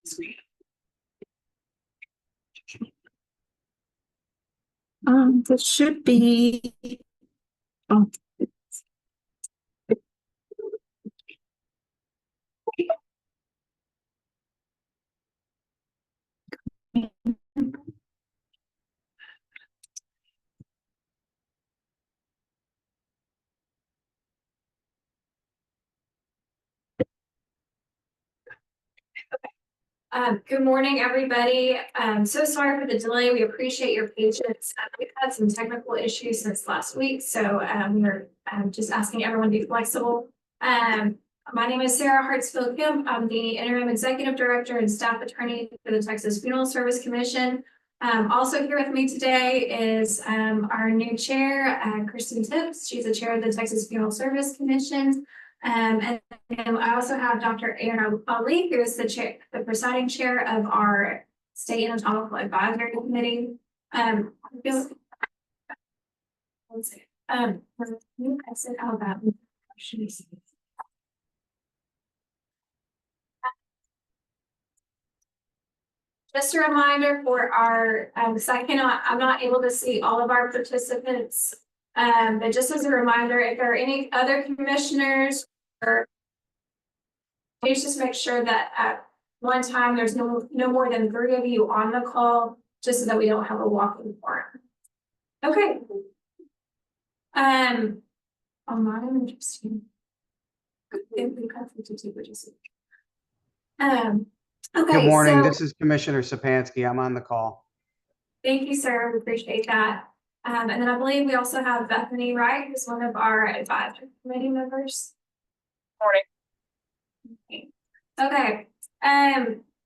This should be. Oh. Good morning, everybody. So sorry for the delay. We appreciate your patience. We've had some technical issues since last week, so we're just asking everyone to be flexible. My name is Sarah Hartsfield Kemp. I'm the interim executive director and staff attorney for the Texas Funeral Service Commission. Also here with me today is our new chair, Kristen Tips. She's the chair of the Texas Funeral Service Commission. And I also have Dr. Aaron Ali, who is the presiding chair of our State Anatomical Advisory Committee. I said how about just a reminder for our, because I'm not able to see all of our participants. But just as a reminder, if there are any other commissioners or please just make sure that at one time there's no more than 3 of you on the call, just so that we don't have a walking forum. Okay. Online interesting. Okay. Good morning. So, this is Commissioner Sapansky. I'm on the call. thank you, sir. We appreciate that. And then I believe we also have Bethany Wright, who's one of our advisory committee members. Morning. Okay.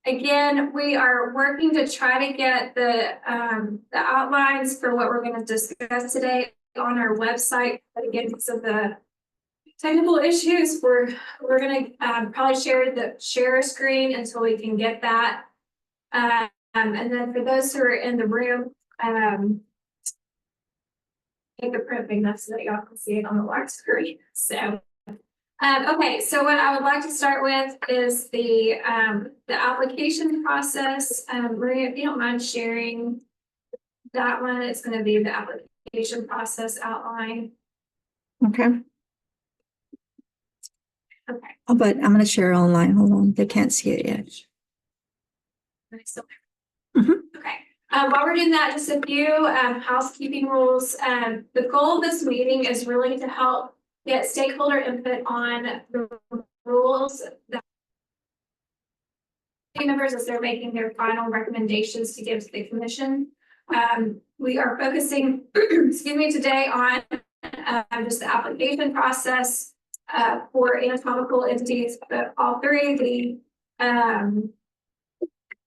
Again, we are working to try to get the outlines for what we're going to discuss today on our website. But again, because of the technical issues, we're going to probably share a screen until we can get that. And then for those who are in the room, take a print enough so that y'all can see it on the large screen. So, okay. So what I would like to start with is the application process. Maria, if you don't mind sharing that one, it's going to be the application process outline. Okay. Okay. Oh, but I'm going to share online. Hold on. They can't see it yet. Okay. While we're doing that, just a few housekeeping rules. The goal of this meeting is really to help get stakeholder input on the rules that members as they're making their final recommendations to give to the commission. We are focusing, excuse me, today on just the application process for anatomical entities, but all three,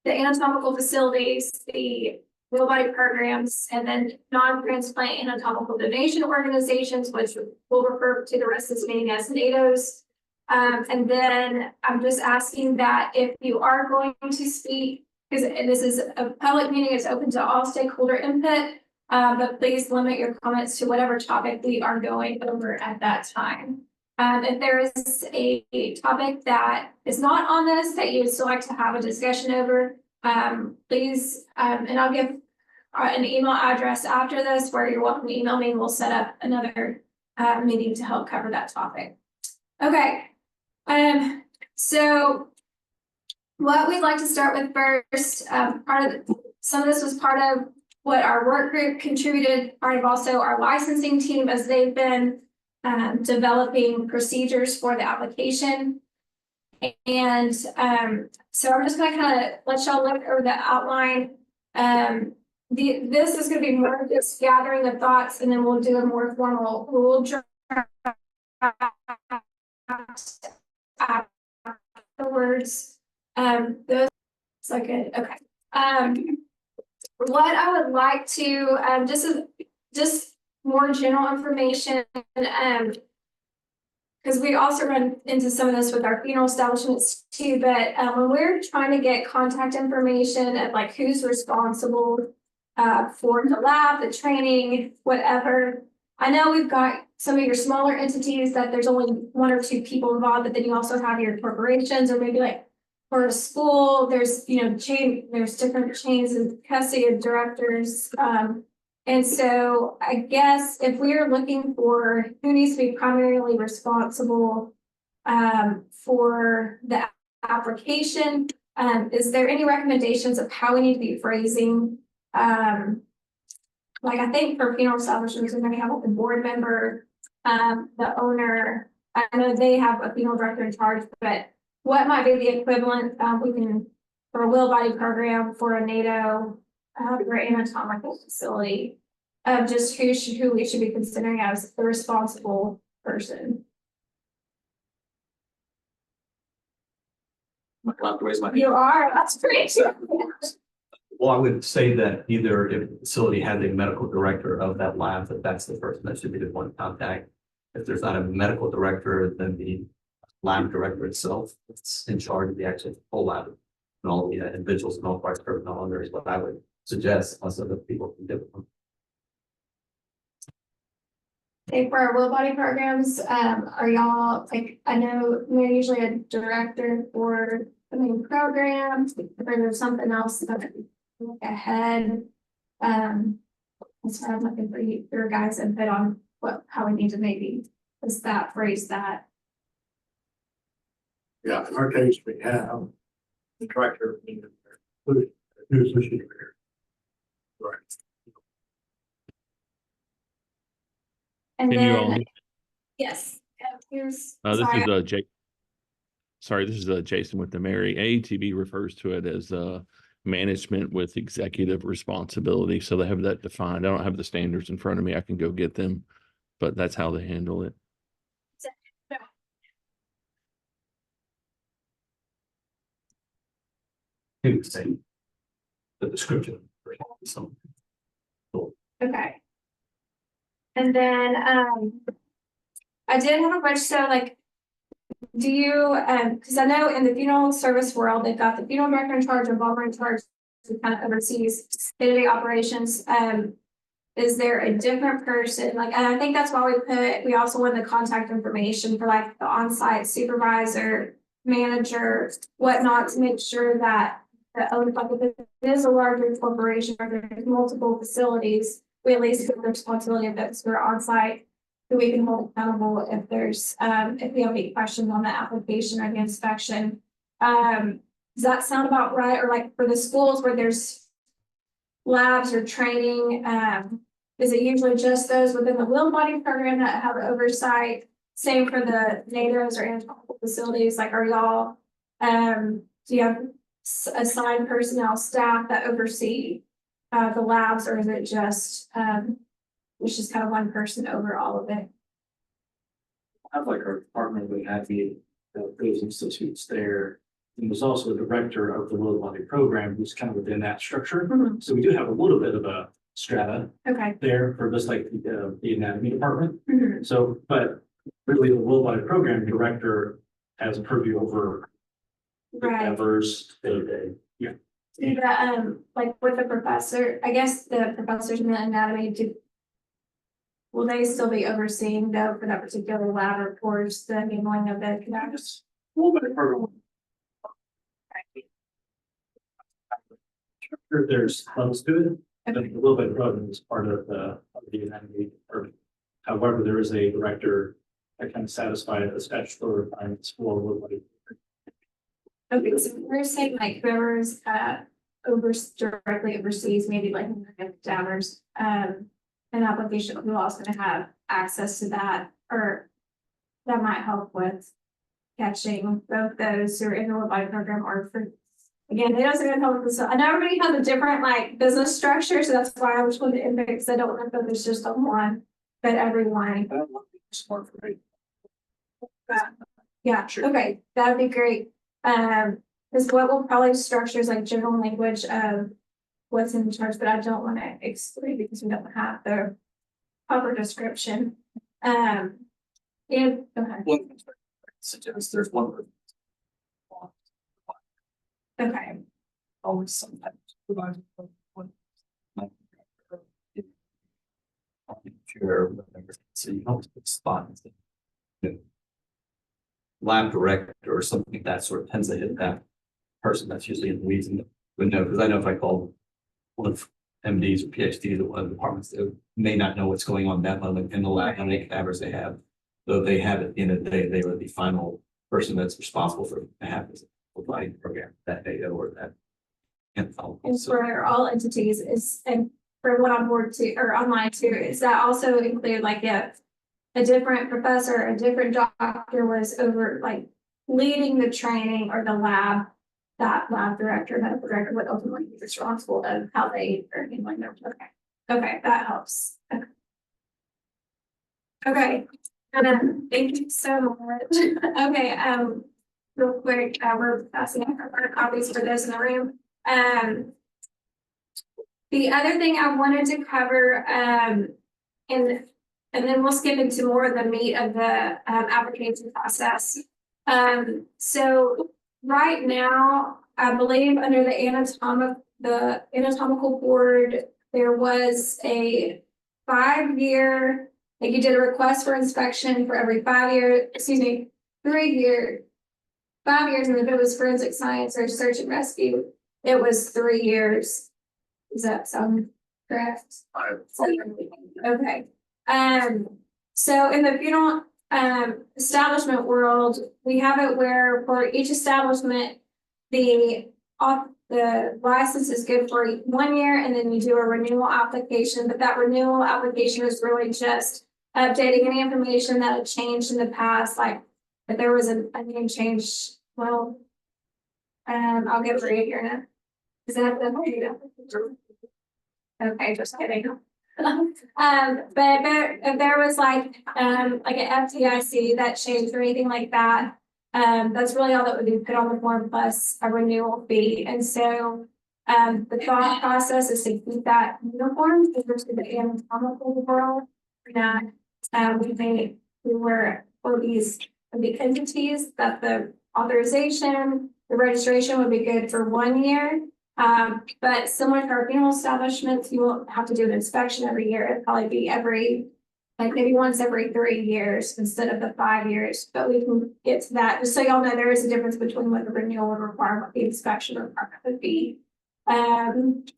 the anatomical facilities, the whole body programs, and then non-transplant anatomical donation organizations, which we'll refer to the rest of this meeting as NATOs. And then I'm just asking that if you are going to speak, because this is a public meeting, it's open to all stakeholder input, but please limit your comments to whatever topic we are going over at that time. If there is a topic that is not on this that you would still like to have a discussion over, please, and I'll give an email address after this where you're welcome to email me and we'll set up another meeting to help cover that topic. Okay. So what we'd like to start with first, some of this was part of what our work group contributed, part of also our licensing team as they've been developing procedures for the application. And so I'm just going to kind of let y'all look over the outline. This is going to be more just gathering the thoughts, and then we'll do a more formal rule draft afterwards. Those like it. Okay. What I would like to just more general information, because we also run into some of this with our funeral establishments too, but when we're trying to get contact information of like who's responsible for the lab, the training, whatever. I know we've got some of your smaller entities that there's only 1 or 2 people involved, but then you also have your corporations or maybe like for a school, there's, there's different chains of custody of directors. And so I guess if we are looking for who needs to be primarily responsible for the application, is there any recommendations of how we need to be phrasing? Like I think for funeral establishments, we're going to have a board member, the owner. I know they have a funeral director in charge, but what might be the equivalent? We can for a will body program for a NATO or anatomical facility of just who we should be considering as the responsible person. I'm allowed to raise my hand. You are. That's great. Well, I would say that either if the facility has a medical director of that lab, that's the person that should be the one to contact. If there's not a medical director, then the lab director itself is in charge of the actual whole lab and all the individuals and all parts personnel under is what I would suggest, unless other people can do it. Okay, for our will body programs, are y'all like, I know we're usually a director for the main program, or there's something else that look ahead. So I'm looking for your guys' input on how we need to maybe phrase that. Yeah, in our case, we have the director, who's the chief here. Right. And Can you all, then, yes, here's, this sorry, is Jake. Sorry, this is Jason with the Mary. AATB refers to it as management with executive responsibility. So they have that defined. I don't have the standards in front of me. I can go get them, but that's how they handle it. It would say the description. So, okay. And then, I did have a question, so like, do you, because I know in the funeral service world, they've got the funeral director in charge, embalmer in charge, who kind of oversees day-to-day operations. Is there a different person? Like, and I think that's why we also want the contact information for like the on-site supervisor, manager, whatnot, to make sure that the owner, like if it is a larger corporation or there's multiple facilities, we at least have the responsibility of those who are on site, who we can hold accountable if there's, if we have any questions on the application or the inspection. Does that sound about right? Or like for the schools where there's labs or training, is it usually just those within the will body program that have oversight? Same for the NATOs or anatomical facilities, like are y'all, do you have assigned personnel staff that oversee the labs, or is it just it's just kind of one person over all of it? Have like our department, we have those institutes there. And there's also a director of the will body program who's kind of within that structure. Mhm. So we do have a little bit of a strata Okay. there for just like the anatomy department. Mhm. So, but really the will body program director has a purview over Right. whatever's day-to-day. Yeah. Do the, like with the professor, I guess the professors in the anatomy, will they still be overseeing though for that particular lab or towards the handling of the cadavers? Will body program. Sure, there's levels to it, but a little bit program is part of the anatomy department. However, there is a director that can satisfy the statutory requirements for will body. Okay, so we're saying like whoever's directly oversees, maybe like cadavers, an application, who else gonna have access to that, or that might help with catching both those who are in the will body program or for. Again, they don't even help with this. I know everybody has a different like business structure, so that's why I was with the index. I don't want to focus just on one, but everyone. Smart for me. Yeah, Sure. okay, that'd be great. Because what we'll probably structure is like general language of what's in charge, but I don't want to exclude because we don't have the proper description. And go ahead. One thing I suggest there's one. Okay, Always sometimes provide one. Chair, whatever, so you don't put spots. Lab director or something like that sort of tends to hit that person that's usually in the weeds and would know, because I know if I call one of MDs or PhDs at one of the departments, they may not know what's going on in that moment in the lab, how many cadavers they have. Though they have at the end of the day, they were the final person that's responsible for having the providing program, that data or that. And So, for all entities is, and for what on board too, or online too, is that also include like if a different professor, a different doctor was over like leading the training or the lab, that lab director, medical director would ultimately be responsible of how they are handling their, okay, that helps. Okay, thank you so much. Okay, real quick, we're passing out our copies for those in the room. The other thing I wanted to cover, and then we'll skip into more of the meat of the application process. So right now, I believe under the anatomical board, there was a 5-year, like you did a request for inspection for every 5 years, 3 year, 5 years, and if it was forensic science or search and rescue, it was 3 years. Does that sound correct? Okay. So in the funeral establishment world, we have it where for each establishment, the license is good for 1 year, and then you do a renewal application. But that renewal application is really just updating any information that had changed in the past, like if there was a name change. Well, I'll get for you here now. Is that the okay, just kidding. But if there was like an FDIC that changed or anything like that, that's really all that would be put on the form plus a renewal fee. And so the thought process is to keep that uniform versus the anatomical world. That we were for these the entities that the authorization, the registration would be good for 1 year. But similar to our funeral establishments, you won't have to do an inspection every year. It'd probably be maybe once every 3 years instead of the 5 years. But we can get to that. Just so y'all know, there is a difference between what the renewal would require and what the inspection requirement would be. And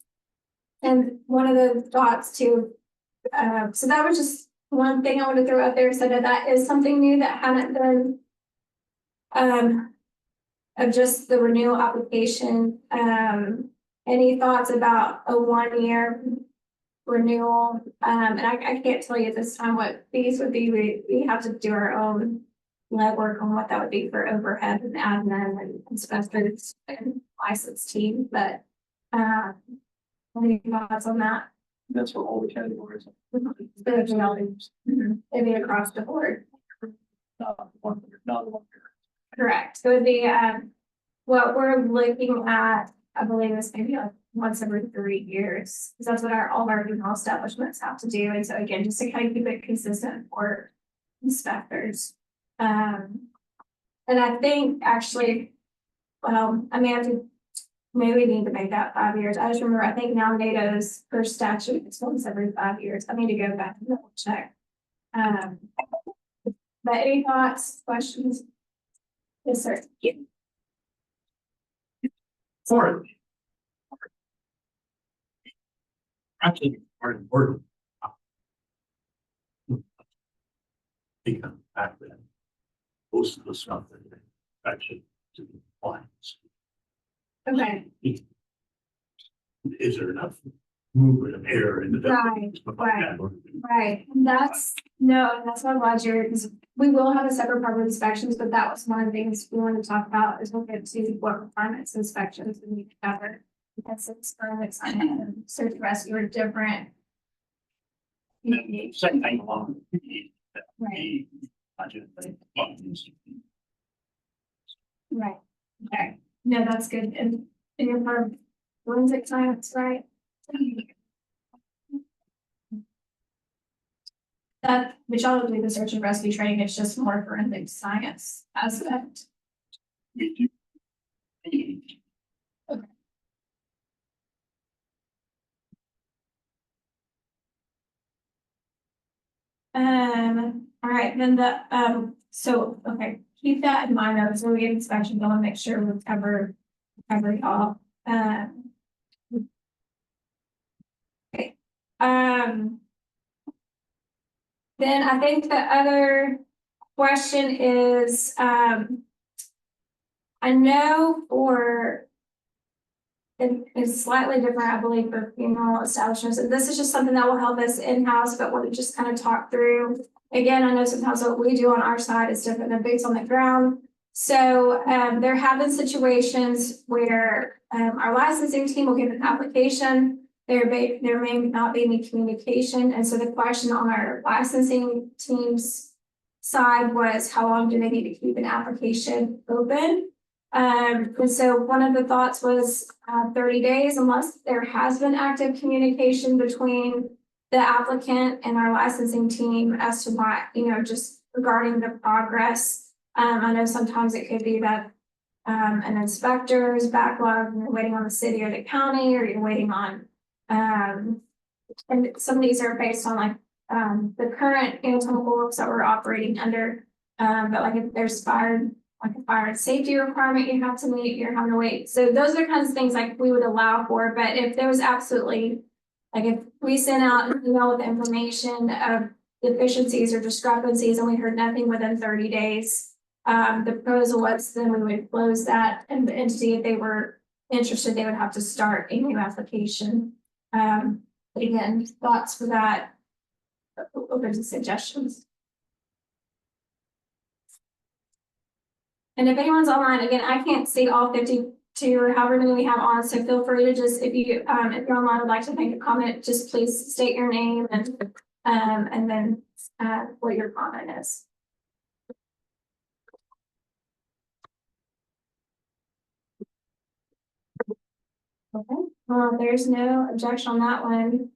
one of the thoughts too, so that was just one thing I want to throw out there, so that is something new that hadn't been of just the renewal application. Any thoughts about a 1 year renewal? And I can't tell you at this time what these would be. We have to do our own legwork on what that would be for overhead and admin and inspectors and license team. But any thoughts on that? That's for all the categories. Maybe across the board. Not one. Correct. So it would be what we're looking at, I believe, is maybe like once every 3 years, because that's what all of our funeral establishments have to do. And so again, just to kind of keep it consistent for inspectors. And I think actually, well, I mean, maybe we need to make that 5 years. I just remember, I think now NATO's per statute, it's once every 5 years. I need to go back and double check. But any thoughts, questions? Yes, sir. For actually, part of the work. Become back then. Most of the stuff that they actually to the clients. Okay. Is there enough movement of air in the Right, stuff like that? Right, and that's why I'm glad you're, because we will have a separate part of inspections, but that was one of the things we wanted to talk about is we'll get to what requirements inspections we need to cover. Because it's forensic science and search and rescue are different. Same thing along. Right. Right, okay, no, that's good, and you're part of forensic science, right? That, which all do the search and rescue training, it's just more forensic science aspect. We do. All right, then so, okay, keep that in mind, though, so we get inspection, I want to make sure we cover cover it all. Okay. Then I think the other question is, I know for it's slightly different, I believe, for funeral establishments, and this is just something that will help us in-house, but we'll just kind of talk through. Again, I know sometimes what we do on our side is different than boots on the ground. So there have been situations where our licensing team will get an application. There may not be any communication. And so the question on our licensing team's side was, how long do they need to keep an application open? And so one of the thoughts was 30 days, unless there has been active communication between the applicant and our licensing team as to why, just regarding the progress. I know sometimes it could be that an inspector's backlog, you're waiting on the city or the county, or you're waiting on, and some of these are based on like the current anatomical works that we're operating under. But like if there's fire and safety requirement you have to meet, you're having to wait. So those are the kinds of things like we would allow for, but if there was absolutely, like if we sent out an email with information of deficiencies or discrepancies and we heard nothing within 30 days, the proposal was then we would close that, and the entity, if they were interested, they would have to start a new application. But again, thoughts for that, open to suggestions. And if anyone's online, again, I can't see all 52 or however many we have on, so feel free to just, if you're online, would like to make a comment, just please state your name and then what your comment is. Okay, there's no objection on that one.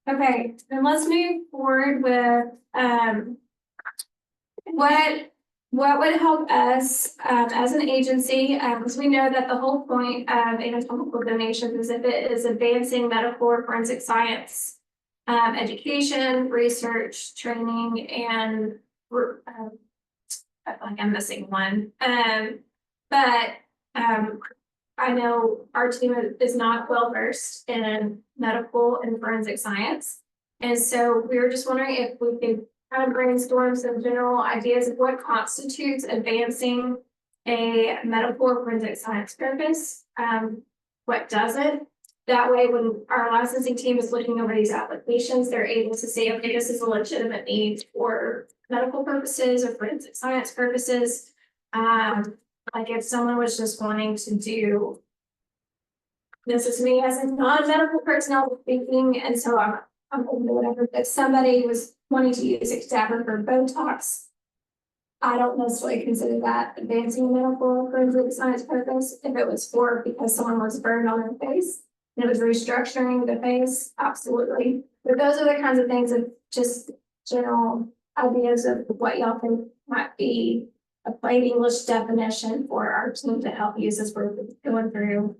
Okay, then let's move forward with what would help us as an agency, because we know that the whole point of anatomical donations is if it is advancing medical or forensic science education, research, training, and I feel like I'm missing one. But I know our team is not well versed in medical and forensic science. And so we were just wondering if we could kind of brainstorm some general ideas of what constitutes advancing a medical or forensic science purpose. What doesn't? That way, when our licensing team is looking over these applications, they're able to say, okay, this is a legitimate need for medical purposes or forensic science purposes. Like if someone was just wanting to do, this is me as a non-medical personnel speaking, and so I'm open to whatever, but somebody was wanting to use a cadaver for Botox. I don't necessarily consider that advancing a medical or forensic science purpose. If it was for because someone was burned on their face and it was restructuring the face, absolutely. But those are the kinds of things of just general ideas of what y'all think might be a plain English definition for our team to help use as we're going through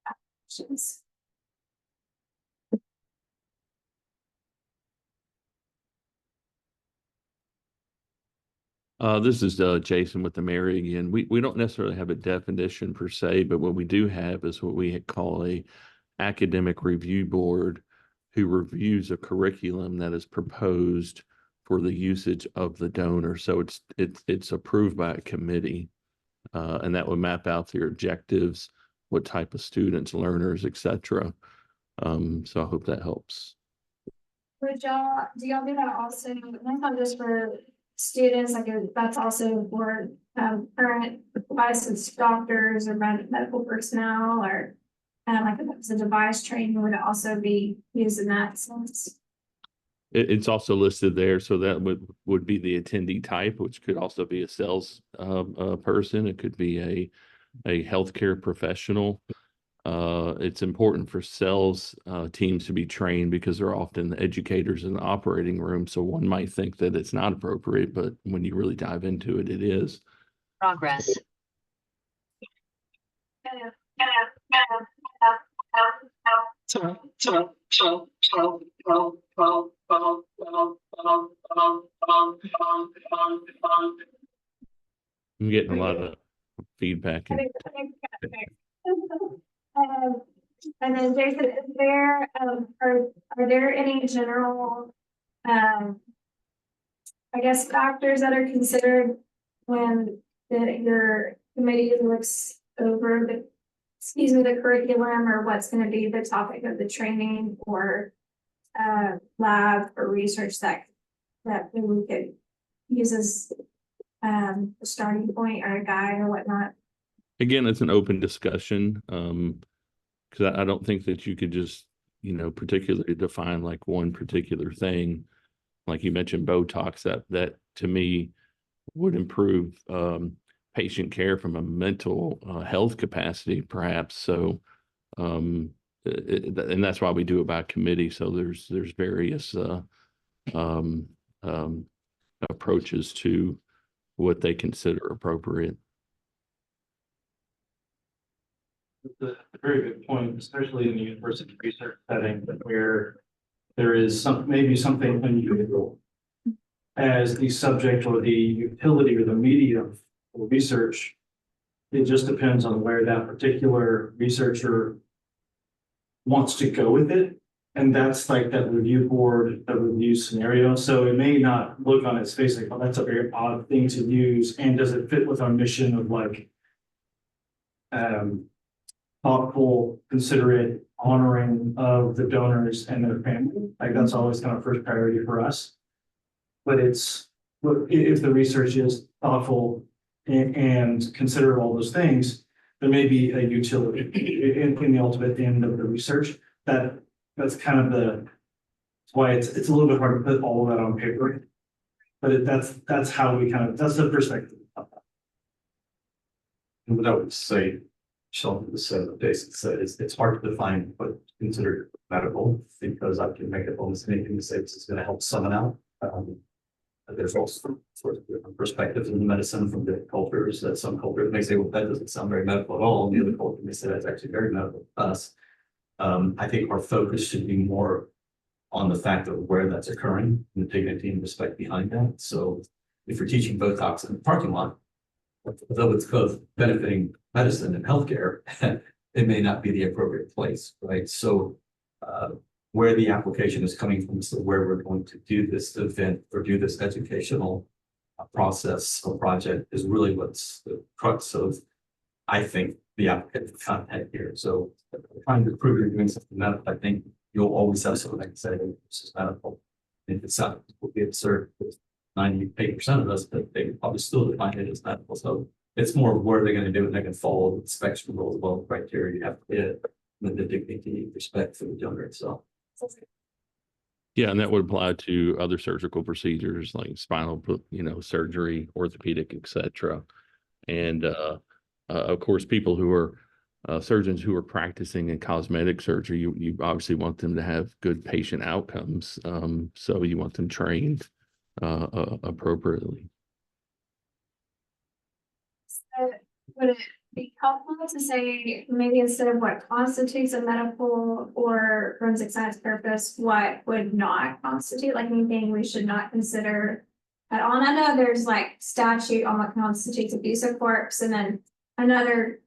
applications. This is Jason with the Mary again. We don't necessarily have a definition per se, but what we do have is what we call a academic review board who reviews a curriculum that is proposed for the usage of the donor. So it's approved by a committee, and that would map out their objectives, what type of students, learners, etc. So I hope that helps. Do y'all do that also? Not just for students, like that's also for current licensed doctors or medical personnel, or like if it's a device training, would it also be used in that sense? It's also listed there, so that would be the attendee type, which could also be a sales person. It could be a healthcare professional. It's important for sales teams to be trained because they're often the educators in the operating room. So one might think that it's not appropriate, but when you really dive into it, it is. Progress. I'm getting a lot of feedback. I think we got it fixed. And then Jason, is there, are there any general, I guess, factors that are considered when your committee looks over the curriculum, or what's going to be the topic of the training or lab or research that we could use as a starting point or a guide or whatnot? Again, it's an open discussion. Because I don't think that you could just, particularly define like one particular thing. Like you mentioned Botox, that to me would improve patient care from a mental health capacity, perhaps. So, and that's why we do it by committee. So there's various approaches to what they consider appropriate. That's a very good point, especially in the university research setting where there is maybe something unusual as the subject or the utility or the medium for research. It just depends on where that particular researcher wants to go with it. And that's like that review board, that review scenario. So it may not look on its face like, oh, that's a very odd thing to use. And does it fit with our mission of like, thoughtful, considerate, honoring of the donors and their family? Like that's always kind of first priority for us. But if the research is thoughtful and consider all those things, there may be a utility in the ultimate end of the research. That's kind of that's why it's a little bit hard to put all of that on paper. But that's how we that's the perspective of that. And what I would say, Sheldon said, Jason said, it's hard to define what considered medical, because I can make up almost anything to say this is going to help someone out. There's also sort of different perspectives in medicine from different cultures. That some cultures may say, well, that doesn't sound very medical at all. And the other culture may say that's actually very medical to us. I think our focus should be more on the fact of where that's occurring and the dignity and respect behind that. So if you're teaching Botox in the parking lot, although it's both benefiting medicine and healthcare, it may not be the appropriate place, right? So where the application is coming from, so where we're going to do this event or do this educational process or project is really what's the crux of, I think, the applicant content here. So trying to prove you're doing something medical, I think you'll always have something to say this is medical. If it's not, it would be absurd with 98% of us, but they probably still define it as medical. So it's more of where they're going to do it. They can follow the spectrum rules, well, criteria you have to hit, and the dignity, respect for the donor itself. Yeah, and that would apply to other surgical procedures like spinal, surgery, orthopedic, etc. And of course, people who are surgeons who are practicing in cosmetic surgery, you obviously want them to have good patient outcomes. So you want them trained appropriately. So would it be helpful to say, maybe instead of what constitutes a medical or forensic science purpose, what would not constitute, like anything we should not consider at all? And I know there's like statute on what constitutes abuse of corpse, and then another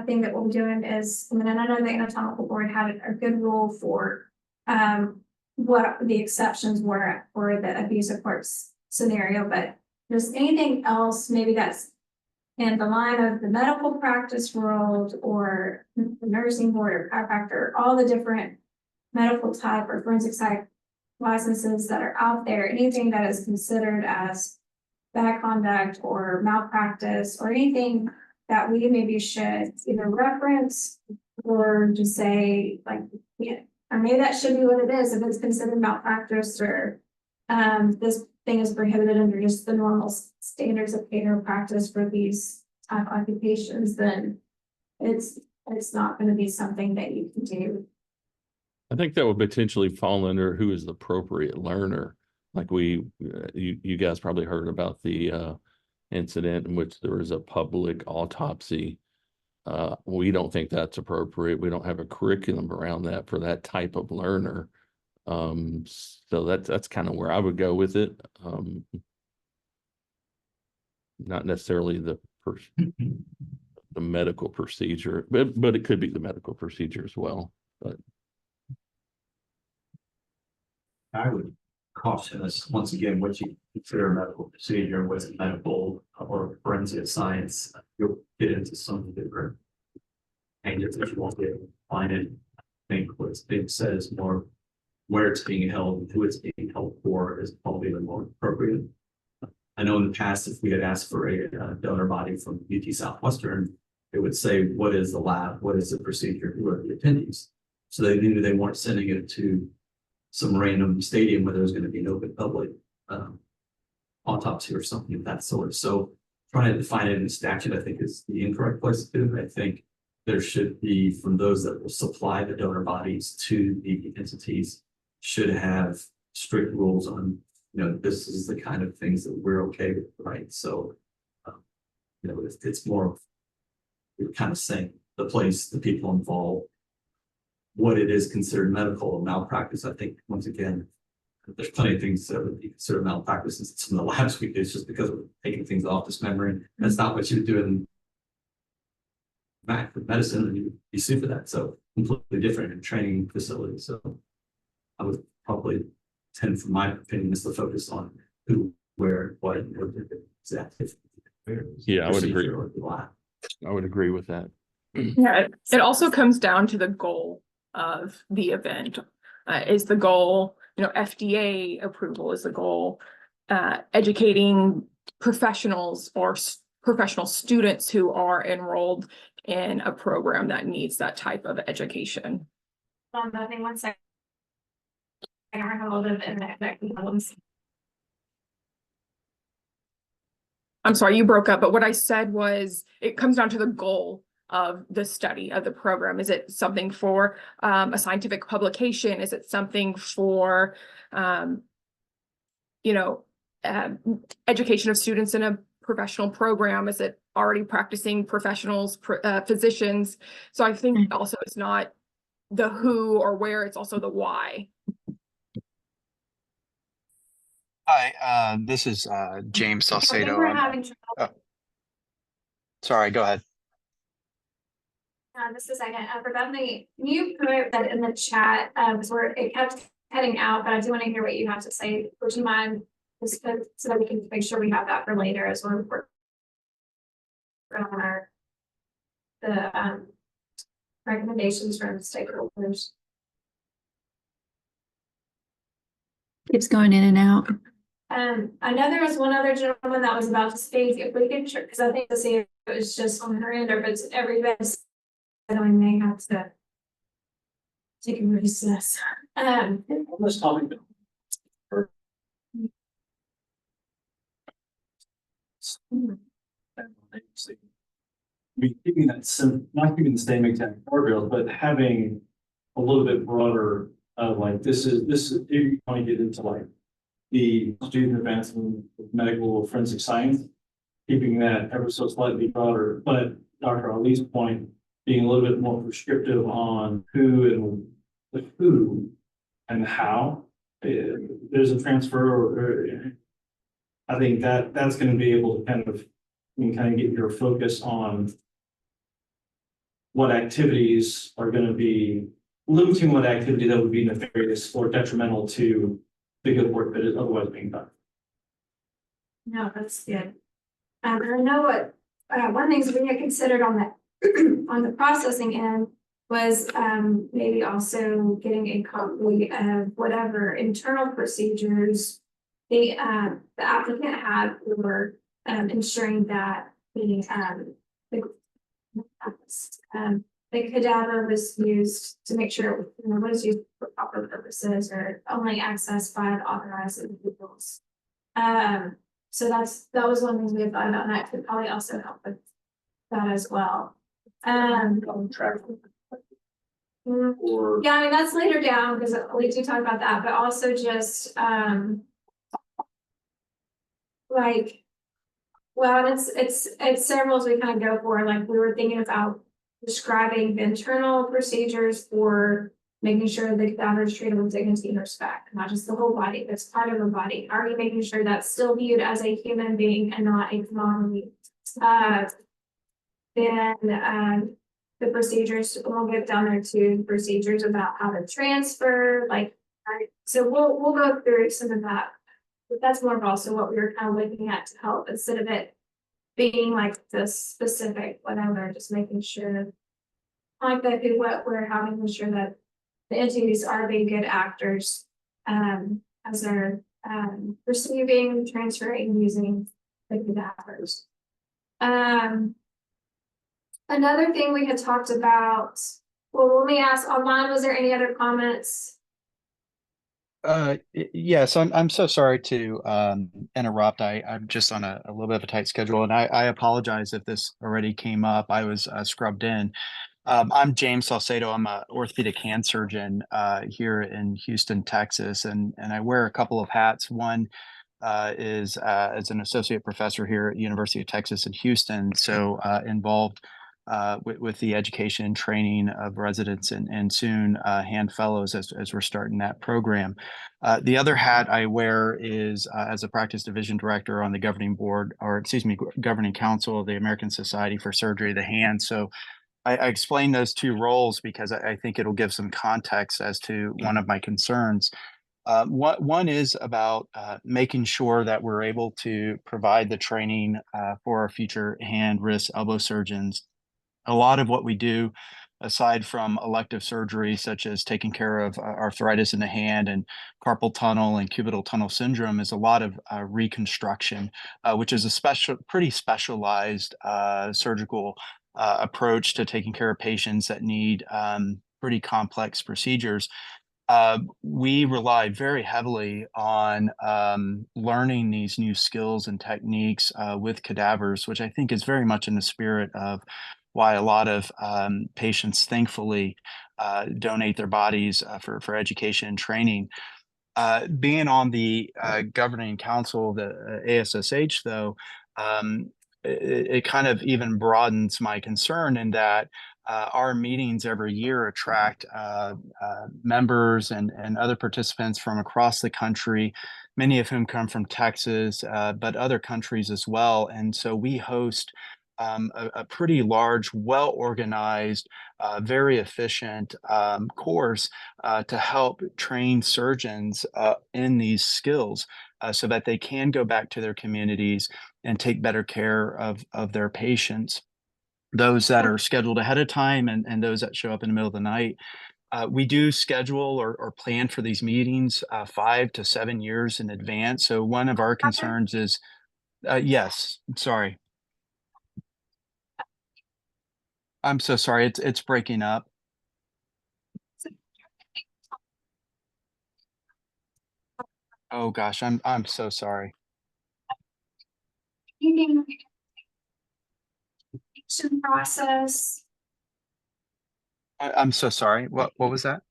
thing that we'll be doing is, and then I know the anatomical board had a good rule for what the exceptions were for the abuse of corpse scenario, but just anything else maybe that's in the line of the medical practice world or the nursing board or chiropractor, all the different medical type or forensic psych licenses that are out there, anything that is considered as bad conduct or malpractice or anything that we maybe should either reference or just say like, yeah, or maybe that should be what it is if it's considered malpractice, or this thing is prohibited under just the normal standards of care or practice for these type of occupations, then it's not going to be something that you can do. I think that would potentially fall under who is the appropriate learner. Like you guys probably heard about the incident in which there was a public autopsy. We don't think that's appropriate. We don't have a curriculum around that for that type of learner. So that's kind of where I would go with it. not necessarily the medical procedure, but it could be the medical procedure as well. But I would caution us, once again, what you consider a medical procedure, what's medical or forensic science, you'll get into some different angles that you won't be able to find it. I think what's being said is more where it's being held, and who it's being held for is probably the more appropriate. I know in the past, if we had asked for a donor body from UT Southwestern, it would say, what is the lab? What is the procedure? Who are the attendees? So they knew they weren't sending it to some random stadium where there was going to be an open public autopsy or something of that sort. So trying to define it in statute, I think, is the incorrect place to do it. I think there should be, from those that will supply the donor bodies to the entities, should have strict rules on, you know, this is the kind of things that we're okay with, right? So, you know, it's more of, you're kind of saying the place, the people involved, what it is considered medical malpractice. I think, once again, there's plenty of things that would be considered malpractice in some of the labs we do. It's just because we're taking things off this memory. That's not what you do in medicine, and you sue for that. So completely different in training facilities. So I would probably tend, from my opinion, is to focus on who, where, what, and what exactly. Yeah, I would agree. Procedure or the lab. I would agree with that. Yeah, it also comes down to the goal of the event. Is the goal, you know, FDA approval is the goal, educating professionals or professional students who are enrolled in a program that needs that type of education. Nothing, 1 second. I have a little bit of internet problems. I'm sorry, you broke up, but what I said was it comes down to the goal of the study of the program. Is it something for a scientific publication? Is it something for, you know, education of students in a professional program? Is it already practicing professionals, physicians? So I think also it's not the who or where, it's also the why. Hi, this is James I think Salcedo. we're having trouble. Sorry, go ahead. Just a second, for Bethany, can you put that in the chat, because it kept heading out, but I do want to hear what you have to say. Would you mind, just so that we can make sure we have that for later as well? On the recommendations from stakeholders. Keeps going in and out. I know there was one other gentleman that was about to speak. If we could, because I think to see if it was just on her end or if it's everybody. I may have to take a recess. Let's talk about. Keeping that not keeping the same exact guardrails, but having a little bit broader, like this is, if you want to get into like the student advancement of medical forensic science, keeping that ever so slightly broader, but Dr. Ali's point, being a little bit more prescriptive on who and the how. There's a transfer, I think that's going to be able to kind of get your focus on what activities are going to be limiting what activity that would be nefarious or detrimental to the good work that is otherwise being done. No, that's good. I know what one thing we had considered on that on the processing end was maybe also getting a copy of whatever internal procedures the applicant had for ensuring that the cadaver was used to make sure it was used for proper purposes or only accessed by the authorized individuals. So that was one thing we had thought about, and that could probably also help with that as well. Yeah, I mean, that's later down because we do talk about that, but also just like, well, it's several we kind of go for. Like we were thinking about describing the internal procedures for making sure the cadaver is treated with dignity and respect, not just the whole body, that's part of the body. Are we making sure that's still viewed as a human being and not a commodity? Then the procedures, we'll get down there to procedures about how to transfer, like, so we'll go through some of that. But that's more of also what we were kind of looking at to help, instead of it being like this specific, whatever, just making sure. Like that, what we're having to sure that the entities are being good actors, as they're, receiving, transferring, using the cadavers. Another thing we had talked about, well, let me ask online, was there any other comments? Yes, I'm so sorry to interrupt. I'm just on a little bit of a tight schedule, and I apologize if this already came up. I was scrubbed in. I'm James Salcedo. I'm a orthopedic hand surgeon here in Houston, Texas, and I wear a couple of hats. One is as an associate professor here at University of Texas in Houston, so involved with the education and training of residents and soon hand fellows as we're starting that program. The other hat I wear is as a practice division director on the governing board, or excuse me, governing council of the American Society for Surgery of the Hand. So I explain those two roles because I think it'll give some context as to one of my concerns. One is about making sure that we're able to provide the training for our future hand, wrist, elbow surgeons. A lot of what we do, aside from elective surgery, such as taking care of arthritis in the hand and carpal tunnel and cubital tunnel syndrome, is a lot of reconstruction, which is a pretty specialized surgical approach to taking care of patients that need pretty complex procedures. We rely very heavily on learning these new skills and techniques with cadavers, which I think is very much in the spirit of why a lot of patients thankfully donate their bodies for education and training. Being on the governing council of the ASSH, though, it kind of even broadens my concern in that our meetings every year attract members and other participants from across the country, many of whom come from Texas, but other countries as well. And so we host a pretty large, well-organized, very efficient course to help train surgeons in these skills so that they can go back to their communities and take better care of their patients, those that are scheduled ahead of time and those that show up in the middle of the night. We do schedule or plan for these meetings 5 to 7 years in advance. So one of our concerns is, yes, sorry. I'm so sorry. It's breaking up. Oh gosh, I'm so sorry. Process. I'm so sorry. What was that?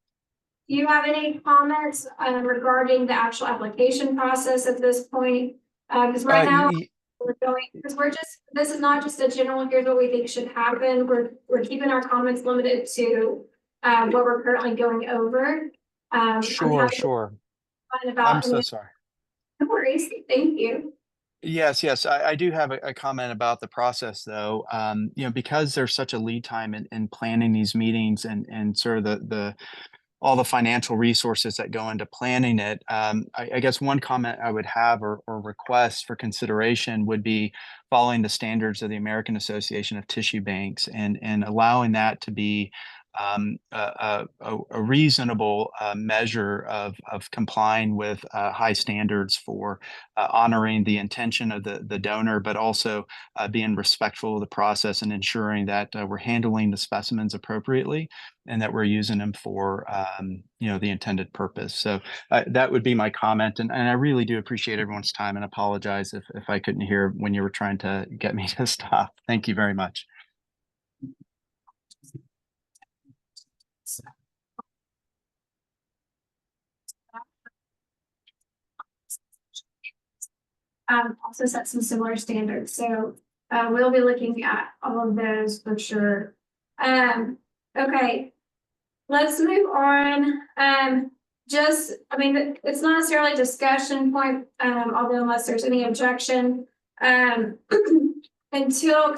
Do you have any comments regarding the actual application process at this point? Because right now we're going, because this is not just a general, here's what we think should happen. We're keeping our comments limited to what we're currently going over. Sure. I'm so sorry. No worries. Thank you. Yes. I do have a comment about the process, though. Because there's such a lead time in planning these meetings and sort of the all the financial resources that go into planning it. I guess one comment I would have or request for consideration would be following the standards of the American Association of Tissue Banks and allowing that to be a reasonable measure of complying with high standards for honoring the intention of the donor, but also being respectful of the process and ensuring that we're handling the specimens appropriately and that we're using them for the intended purpose. So that would be my comment, and I really do appreciate everyone's time and apologize if I couldn't hear when you were trying to get me to stop. Thank you very much. Also set some similar standards. So we'll be looking at all of those for sure. Okay. let's move on. I mean, it's not necessarily a discussion point, although unless there's any objection. Because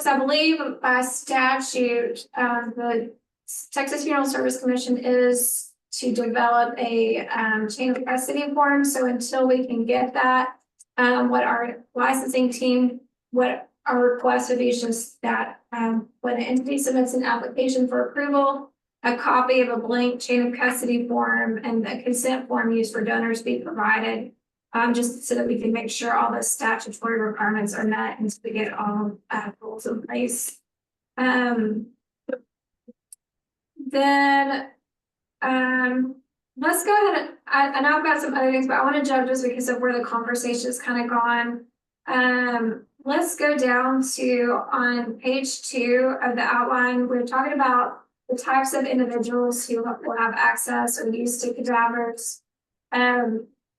I believe by statute, the Texas Funeral Service Commission is to develop a chain of custody form. So until we can get that, what our licensing team, what our request would be is just that when an entity submits an application for approval, a copy of a blank chain of custody form and the consent form used for donors be provided, just so that we can make sure all the statutory requirements are met and so we get all rules in place. Then let's go ahead. I know I've got some other things, but I want to jump just because of where the conversation has kind of gone. Let's go down to on page 2 of the outline. We're talking about the types of individuals who will have access or use to cadavers.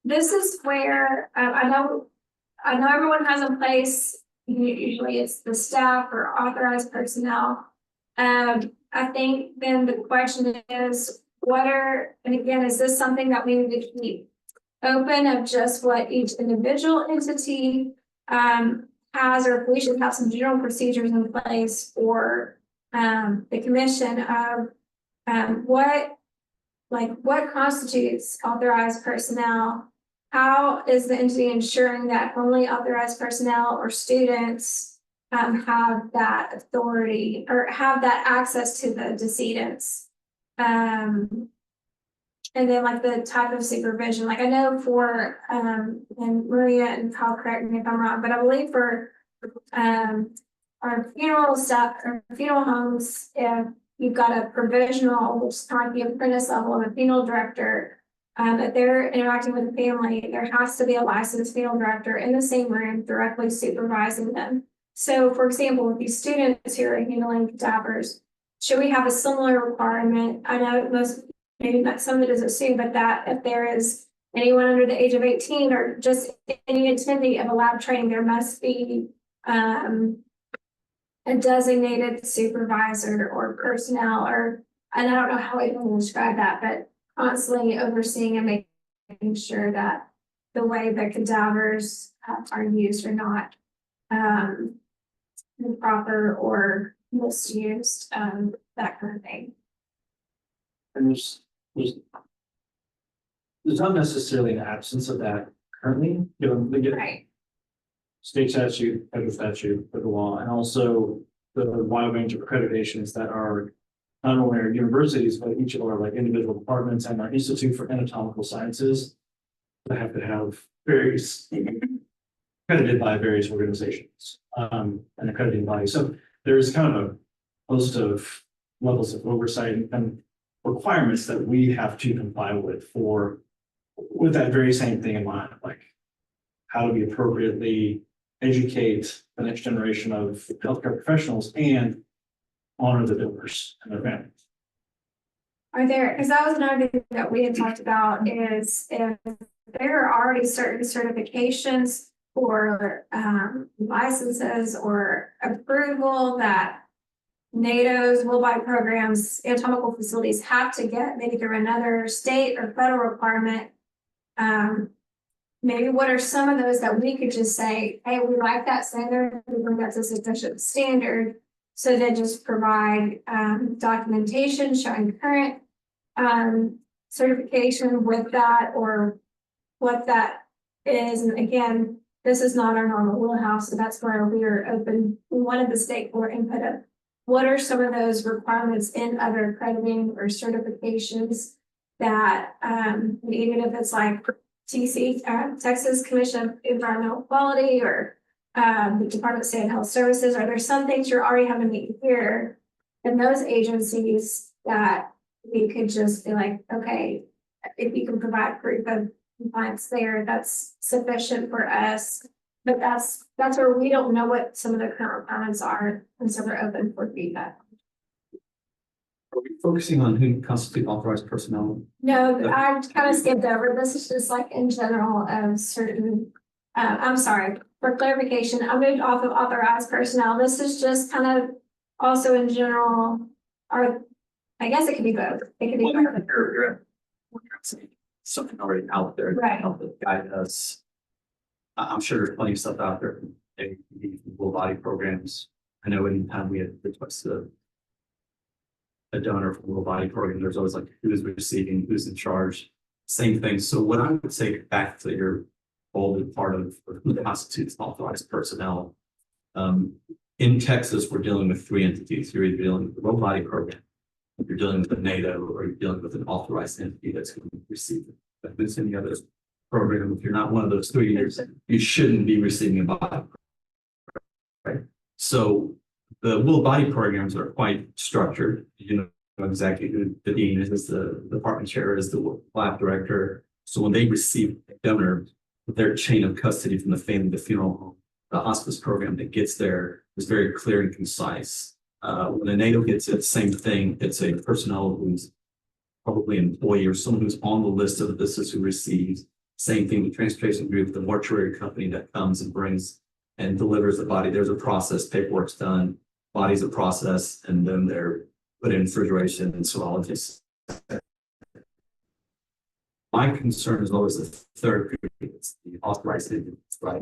This is where I know everyone has a place. Usually it's the staff or authorized personnel. I think then the question is, and again, is this something that we need to keep open of just what each individual entity has, or if we should have some general procedures in place for the commission of what constitutes authorized personnel? How is the entity ensuring that only authorized personnel or students have that authority or have that access to the decedents? And then like the type of supervision, like I know for and Maria and Kyle, correct me if I'm wrong, but I believe for our funeral stuff or funeral homes, if you've got a provisional, which is kind of the apprentice level of a funeral director, that they're interacting with the family, there has to be a licensed funeral director in the same room directly supervising them. So for example, with these students who are handling cadavers, should we have a similar requirement? I know maybe not some of it is assumed, but that if there is anyone under the age of 18 or just any attendee of a lab training, there must be a designated supervisor or personnel, and I don't know how I can describe that, but constantly overseeing and making sure that the way the cadavers are used are not improper or misused, that kind of thing. And there's not necessarily an absence of that currently, Right. State statute, federal statute, federal law, and also the wide range of accreditations that are not only our universities, but each of our like individual departments and our Institute for Anatomical Sciences that have to have various accredited by various organizations and accrediting bodies. So there's kind of a host of levels of oversight and requirements that we have to comply with that very same thing in mind, like how do we appropriately educate the next generation of healthcare professionals and honor the donors and their families. Because that was another thing that we had talked about, is if there are already certain certifications or licenses or approval that NATO's will-buy programs, anatomical facilities have to get, maybe through another state or federal requirement. Maybe what are some of those that we could just say, hey, we like that standard, we think that's a sufficient standard. So then just provide documentation showing current certification with that, or what that is. And again, this is not our normal wheelhouse, so that's where we are open. We wanted the state for input of what are some of those requirements in other accrediting or certifications that even if it's like TC, Texas Commission of Environmental Quality, or the Department of State and Health Services, are there some things you're already having to meet here in those agencies that we could just be like, okay, if you can provide proof of compliance there, that's sufficient for us. But that's where we don't know what some of the current requirements are, and so we're open for feedback. Are we focusing on who constitute authorized personnel? No, I kind of skipped over. This is just like in general of certain, I'm sorry, for clarification, I moved off of authorized personnel. This is just kind of also in general, I guess it could be both. It could be Well, both. you're saying something already out there. to Right. Help guide us. I'm sure there's plenty of stuff out there. Full body programs. I know anytime we had requested a donor from the body program, there's always like who's receiving, who's in charge. Same thing. So what I would say back to your bolded part of who constitutes authorized personnel. In Texas, we're dealing with 3 entities. You're either dealing with the World Body Program, you're dealing with a NATO, or you're dealing with an authorized entity that's going to receive it. If there's any other program, if you're not one of those 3 years, you shouldn't be receiving a body. Right. So the World Body programs are quite structured. You know exactly who the dean is the department chair, is the lab director. So when they receive a donor, their chain of custody from the family, the funeral home, the hospice program that gets there is very clear and concise. When a NATO gets it, same thing. It's a personnel who's probably an employee or someone who's on the list of this is who receives. Same thing with transportation group, the mortuary company that comes and brings and delivers the body. There's a process, paperwork's done, bodies are processed, and then they're put in refrigeration and serologists. My concern is always the third group, it's the authorized entities, right?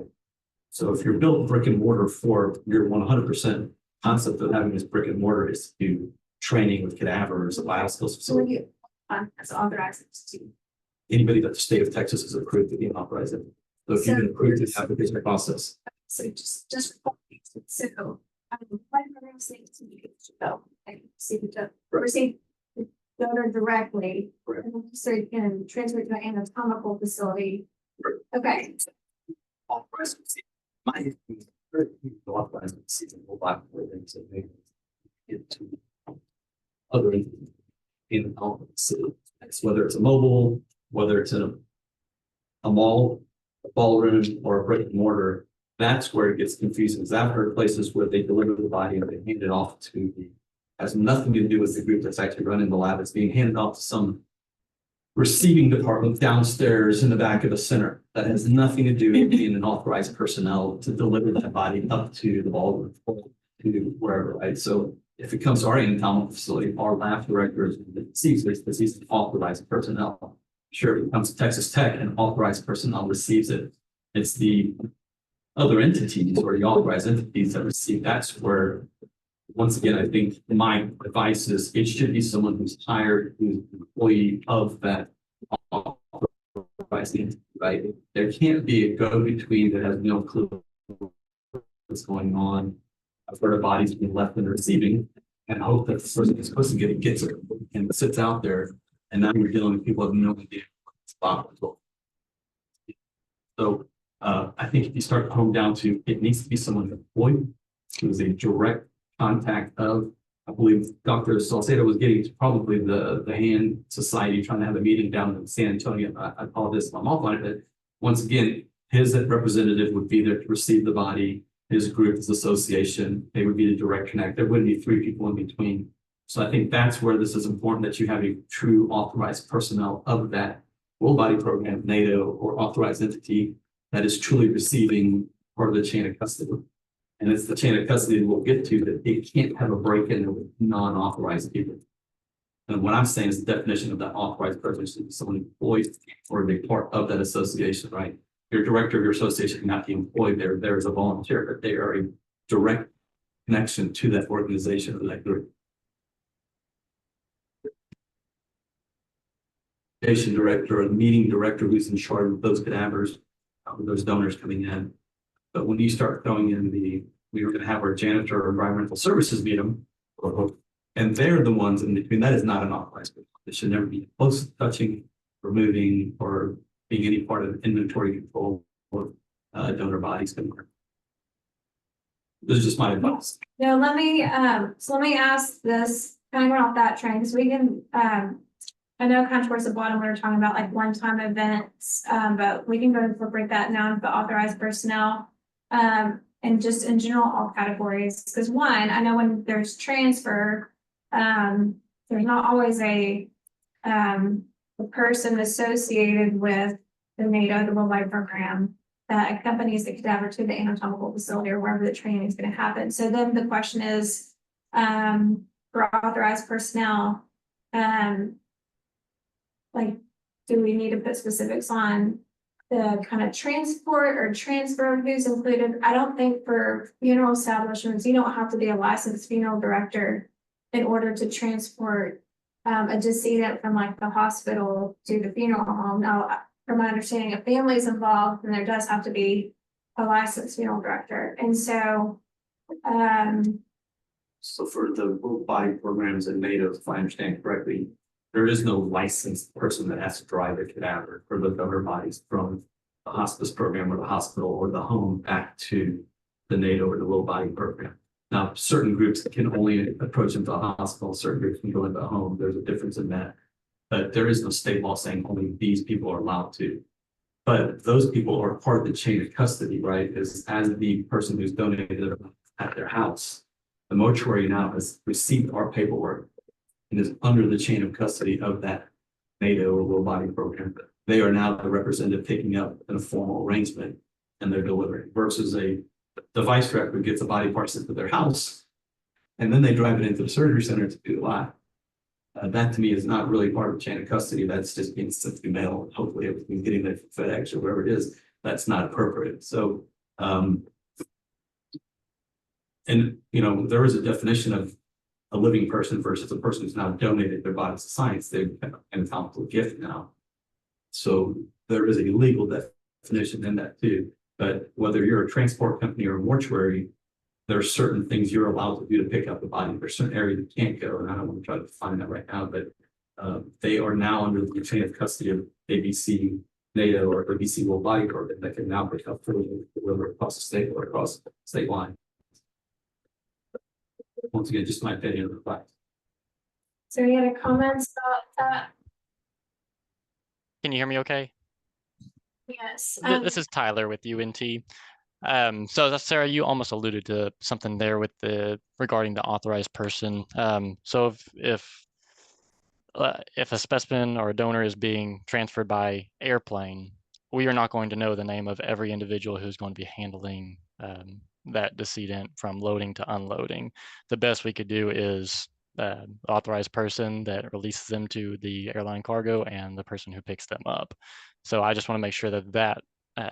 So if you're built brick and mortar for your 100% concept of having this brick and mortar is to do training with cadavers, a bioskills facility. As authorized to. Anybody that the state of Texas has approved to be an authorized entity. So if you've been approved to have the business process. So just so what program states you can go and see the receive the donor directly. Correct. And then so you can transfer to an anatomical facility. Okay. Authorized. My authorized receiving will buy for things that they get to other entities in the city. Whether it's a mobile, whether it's in a mall, a ballroom, or a brick and mortar, that's where it gets confusing. Because I've heard places where they deliver the body and they hand it off to the, has nothing to do with the group that's actually running the lab. It's being handed off to some receiving department downstairs in the back of the center. That has nothing to do with being an authorized personnel to deliver that body up to the ballroom or to wherever, right? So if it comes to our anatomical facility, our lab director receives this because he's an authorized personnel. Sure, if it comes to Texas Tech and authorized personnel receives it. It's the other entities or the authorized entities that receive. That's where, once again, I think my advice is it should be someone who's hired, who's an employee of that authorized entity, right? There can't be a go-between that has no clue what's going on. I've heard of bodies being left and receiving and hope that the person who's supposed to get it gets it and sits out there. And now you're dealing with people who have no idea what's possible. So I think if you start to hone down to it needs to be someone employed who is a direct contact of, I believe Dr. Salcedo was getting to probably the hand society trying to have a meeting down in San Antonio. I apologize if I'm off on it, but once again, his representative would be there to receive the body. His group, his association, they would be the direct connect. There wouldn't be 3 people in between. So I think that's where this is important that you have a true authorized personnel of that World Body Program, NATO, or authorized entity that is truly receiving part of the chain of custody. And it's the chain of custody we'll get to that it can't have a break-in with non-authorized people. And what I'm saying is the definition of that authorized person is someone employed or they part of that association, right? Your director of your association cannot be employed there. There is a volunteer, but they are a direct connection to that organization or that group. Director or the meeting director who's in charge of those cadavers, those donors coming in. But when you start throwing in we were going to have our janitor or environmental services meet them, and they're the ones in between. That is not an authorized person. It should never be close to touching, removing, or being any part of inventory control or donor bodies. This is just my advice. Now, let me ask this, kind of going off that train, because we can, I know kind of towards the bottom, we were talking about like one-time events, but we can go and incorporate that now into the authorized personnel, and just in general, all categories. Because one, I know when there's transfer, there's not always a person associated with the NATO, the World Wide Program, that accompanies the cadaver to the anatomical facility or wherever the training is going to happen. So then the question is, for authorized personnel, Like, do we need to put specifics on the kind of transport or transfer of who's included? I don't think for funeral establishments, you don't have to be a licensed funeral director in order to transport a decedent from like the hospital to the funeral home. Now, from my understanding, if family's involved, then there does have to be a licensed funeral director. And so, So for the road body programs and NATO, if I understand correctly, there is no licensed person that has to drive a cadaver for the donor bodies from the hospice program or the hospital or the home back to the NATO or the road body program. Now, certain groups can only approach them to the hospital, certain groups can go into the home. There's a difference in that. But there is no state law saying only these people are allowed to. But those people are part of the chain of custody, right? As the person who's donated at their house, the mortuary now has received our paperwork and is under the chain of custody of that NATO or road body program. They are now the representative taking up in a formal arrangement and they're delivering versus the vice director gets a body part sent to their house and then they drive it into the surgery center to do the live. That to me is not really part of the chain of custody. That's just being sent through mail and hopefully everything's getting there from FedEx or wherever it is. That's not appropriate. So, and you know, there is a definition of a living person versus a person who's now donated their body to science. They've entitled to a gift now. So there is a legal definition in that too. But whether you're a transport company or a mortuary, there are certain things you're allowed to do to pick up the body. There's certain areas you can't go, and I don't want to try to find that right now, but they are now under the chain of custody of ABC, NATO, or ABC World Body Program that can now pick up fully deliver across the state or across state line. Once again, just my opinion of the fact. is there any other comments about that? Can you hear me okay? Yes. This is Tyler with UNT. So Sarah, you almost alluded to something there with regarding the authorized person. So if a specimen or a donor is being transferred by airplane, we are not going to know the name of every individual who's going to be handling that decedent from loading to unloading. The best we could do is authorized person that releases them to the airline cargo and the person who picks them up. So I just want to make sure that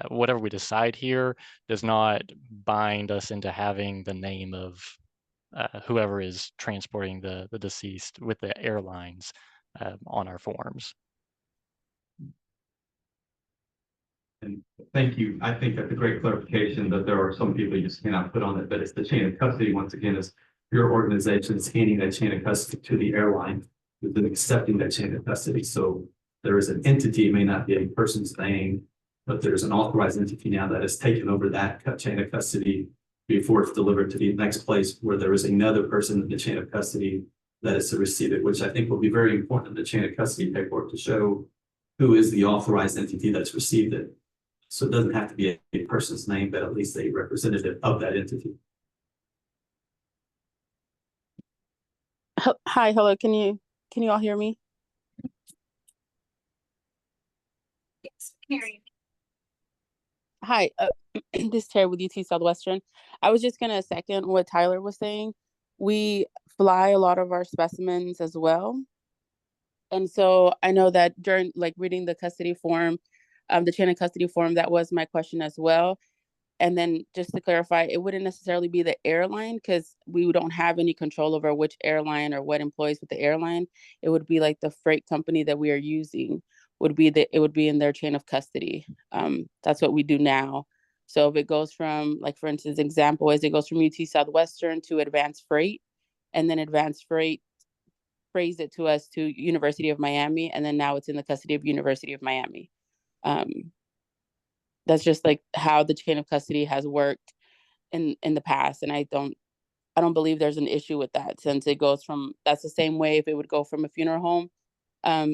whatever we decide here does not bind us into having the name of whoever is transporting the deceased with the airlines on our forms. And thank you. I think that's a great clarification that there are some people you just cannot put on it, but it's the chain of custody. Once again, is your organization is handing that chain of custody to the airline, who's then accepting that chain of custody. So there is an entity, it may not be a person's name, but there's an authorized entity now that has taken over that chain of custody before it's delivered to the next place where there is another person in the chain of custody that is to receive it, which I think will be very important in the chain of custody paperwork to show who is the authorized entity that's received it. So it doesn't have to be a person's name, but at least a representative of that entity. Hi, hello. Can you all hear me? Yes, Carrie. Hi, this is Terry with UT Southwestern. I was just gonna second what Tyler was saying. We fly a lot of our specimens as well. And so I know that during reading the custody form, the chain of custody form, that was my question as well. And then just to clarify, it wouldn't necessarily be the airline because we don't have any control over which airline or what employees with the airline. It would be like the freight company that we are using it would be in their chain of custody. That's what we do now. So if it goes from, like, for instance, example is it goes from UT Southwestern to Advanced Freight, and then Advanced Freight freights it to us to University of Miami, and then now it's in the custody of University of Miami. That's just like how the chain of custody has worked in the past, and I don't believe there's an issue with that, since it goes from, that's the same way if it would go from a funeral home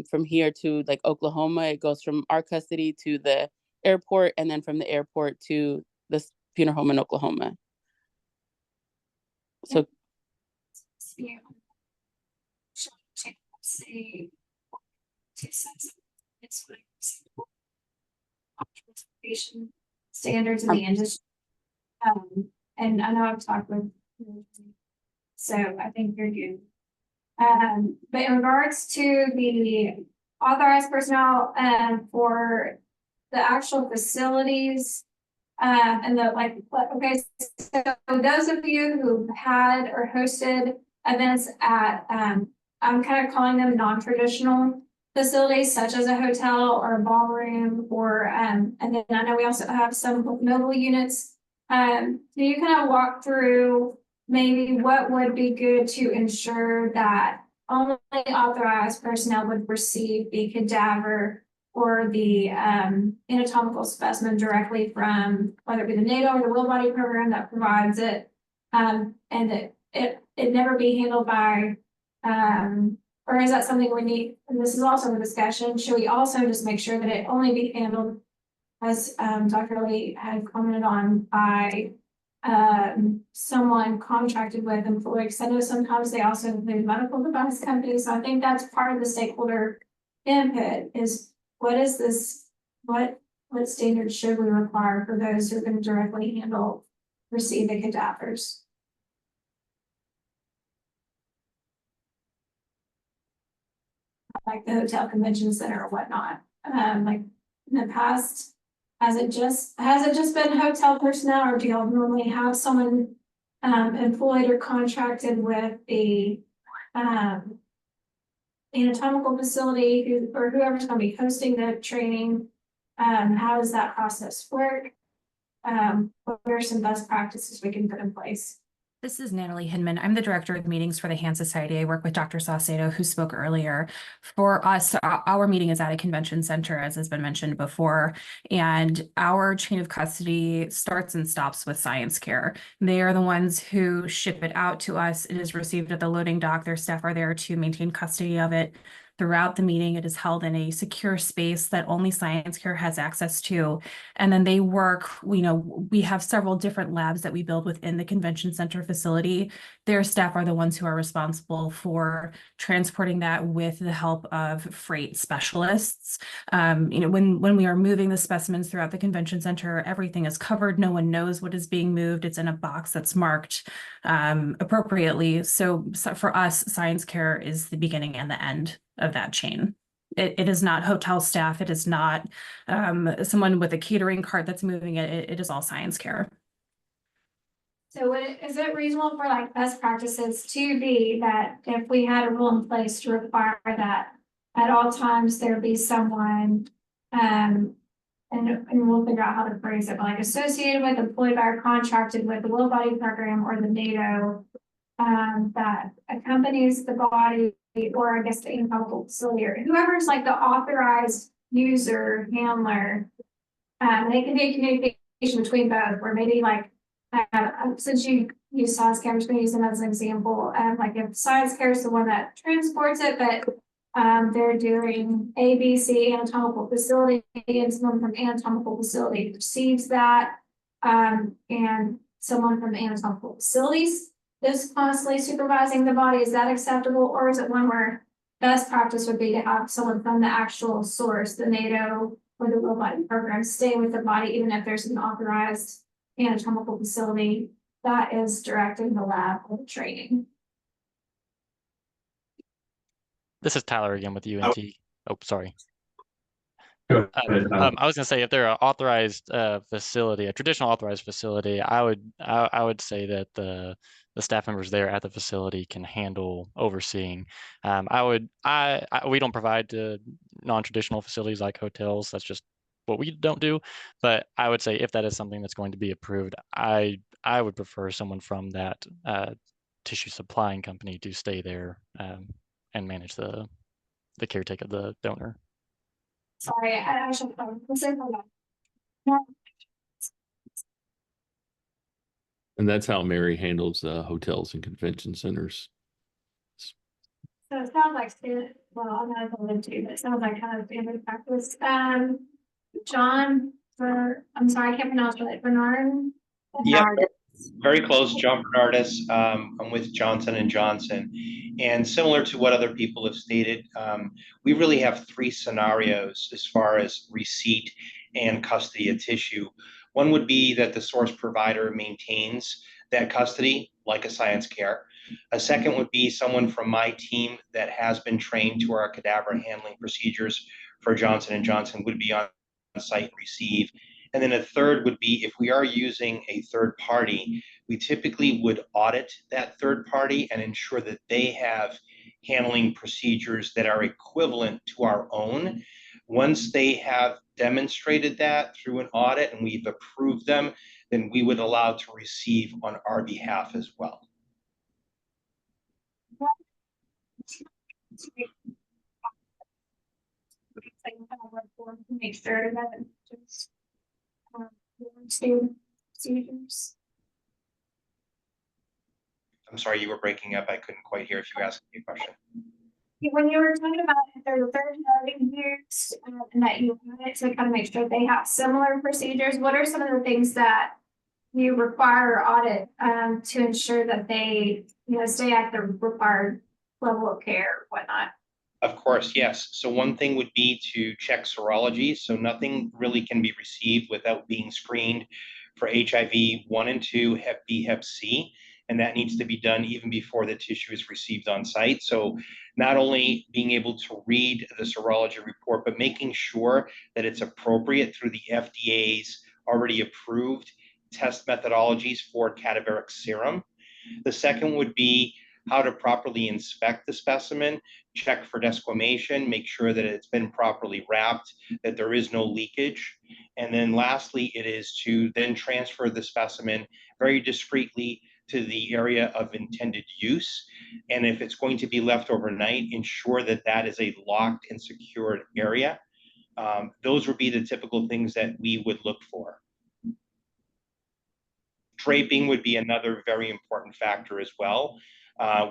from here to like Oklahoma, it goes from our custody to the airport, and then from the airport to the funeral home in Oklahoma. So standards in the industry. And I know I've talked with, so I think you're good. But in regards to the authorized personnel, for the actual facilities, and the okay, so those of you who've had or hosted events at, I'm kind of calling them non-traditional facilities such as a hotel or a ballroom or, and then I know we also have some mobile units. Can you kind of walk through maybe what would be good to ensure that only authorized personnel would receive the cadaver or the anatomical specimen directly from whether it be the NATO or the Will Body program that provides it, and that it never be handled by, or is that something we need? And this is also a discussion. Should we also just make sure that it only be handled, as Dr. Lee had commented on, by someone contracted with employed? Because I know sometimes they also include medical device companies. So I think that's part of the stakeholder input is what is this, what standards should we require for those who are going to directly handle receiving cadavers? Like the hotel convention center or whatnot. Like in the past, has it just been hotel personnel, or do y'all normally have someone employed or contracted with the anatomical facility or whoever's going to be hosting the training? How does that process work? What are some best practices we can put in place? This is Natalie Hinman. I'm the director of meetings for the Hand Society. I work with Dr. Saucedo, who spoke earlier. For us, our meeting is at a convention center, as has been mentioned before, and our chain of custody starts and stops with Science Care. They are the ones who ship it out to us. It is received at the loading dock. Their staff are there to maintain custody of it. Throughout the meeting, it is held in a secure space that only Science Care has access to. And then they work, we have several different labs that we build within the convention center facility. Their staff are the ones who are responsible for transporting that with the help of freight specialists. When we are moving the specimens throughout the convention center, everything is covered. No one knows what is being moved. It's in a box that's marked appropriately. So for us, Science Care is the beginning and the end of that chain. It is not hotel staff. It is not someone with a catering cart that's moving it. It is all Science Care. So is it reasonable for like best practices to be that if we had a rule in place to require that at all times there be someone, and we'll figure out how to phrase it, but like associated with, employed by, or contracted with the Will Body program or the NATO, that accompanies the body, or I guess the anatomical facility, or whoever's like the authorized user handler. They can be a communication between both, where maybe like, since you use Science Care, I'm just going to use them as an example. Like if Science Care is the one that transports it, but they're doing ABC anatomical facility, and someone from anatomical facility receives that, and someone from anatomical facilities is constantly supervising the body. Is that acceptable, or is it one where best practice would be to have someone from the actual source, the NATO or the Will Body program, stay with the body, even if there's an authorized anatomical facility that is directing the lab or the training? This is Tyler again with UNT. Oh, sorry. Go ahead, I was gonna say, if they're an authorized facility, a traditional authorized facility, I would say that the staff members there at the facility can handle overseeing. We don't provide to non-traditional facilities like hotels. That's just what we don't do. But I would say if that is something that's going to be approved, I would prefer someone from that tissue supplying company to stay there and manage the caretake of the donor. Sorry, I should say that. And that's how Mary handles hotels and convention centers. So it sounds like well, I'm not going to, but it sounds like kind of standard practice. John, I'm sorry, I can't pronounce it. Bernard. Yeah, very close. John Bernardis. I'm with Johnson & Johnson. And similar to what other people have stated, we really have three scenarios as far as receipt and custody of tissue. One would be that the source provider maintains that custody, like a science care. A second would be someone from my team that has been trained to our cadaver handling procedures for Johnson & Johnson would be on site and receive. And then a third would be if we are using a third party, we typically would audit that third party and ensure that they have handling procedures that are equivalent to our own. Once they have demonstrated that through an audit and we've approved them, then we would allow to receive on our behalf as well. Make sure that it's just procedures. I'm sorry, you were breaking up. I couldn't quite hear if you asked me a question. When you were talking about if there's a third party use and that you wanted to kind of make sure they have similar procedures, what are some of the things that you require or audit to ensure that they, stay at the required level of care, whatnot? Of course, yes. So one thing would be to check serology. So nothing really can be received without being screened for HIV 1 and 2, Hep B, Hep C. And that needs to be done even before the tissue is received on site. So not only being able to read the serology report, but making sure that it's appropriate through the FDA's already approved test methodologies for cadaveric serum. The second would be how to properly inspect the specimen, check for desquamation, make sure that it's been properly wrapped, that there is no leakage. And then lastly, it is to then transfer the specimen very discreetly to the area of intended use. And if it's going to be left overnight, ensure that that is a locked and secured area. Those would be the typical things that we would look for. Draping would be another very important factor as well.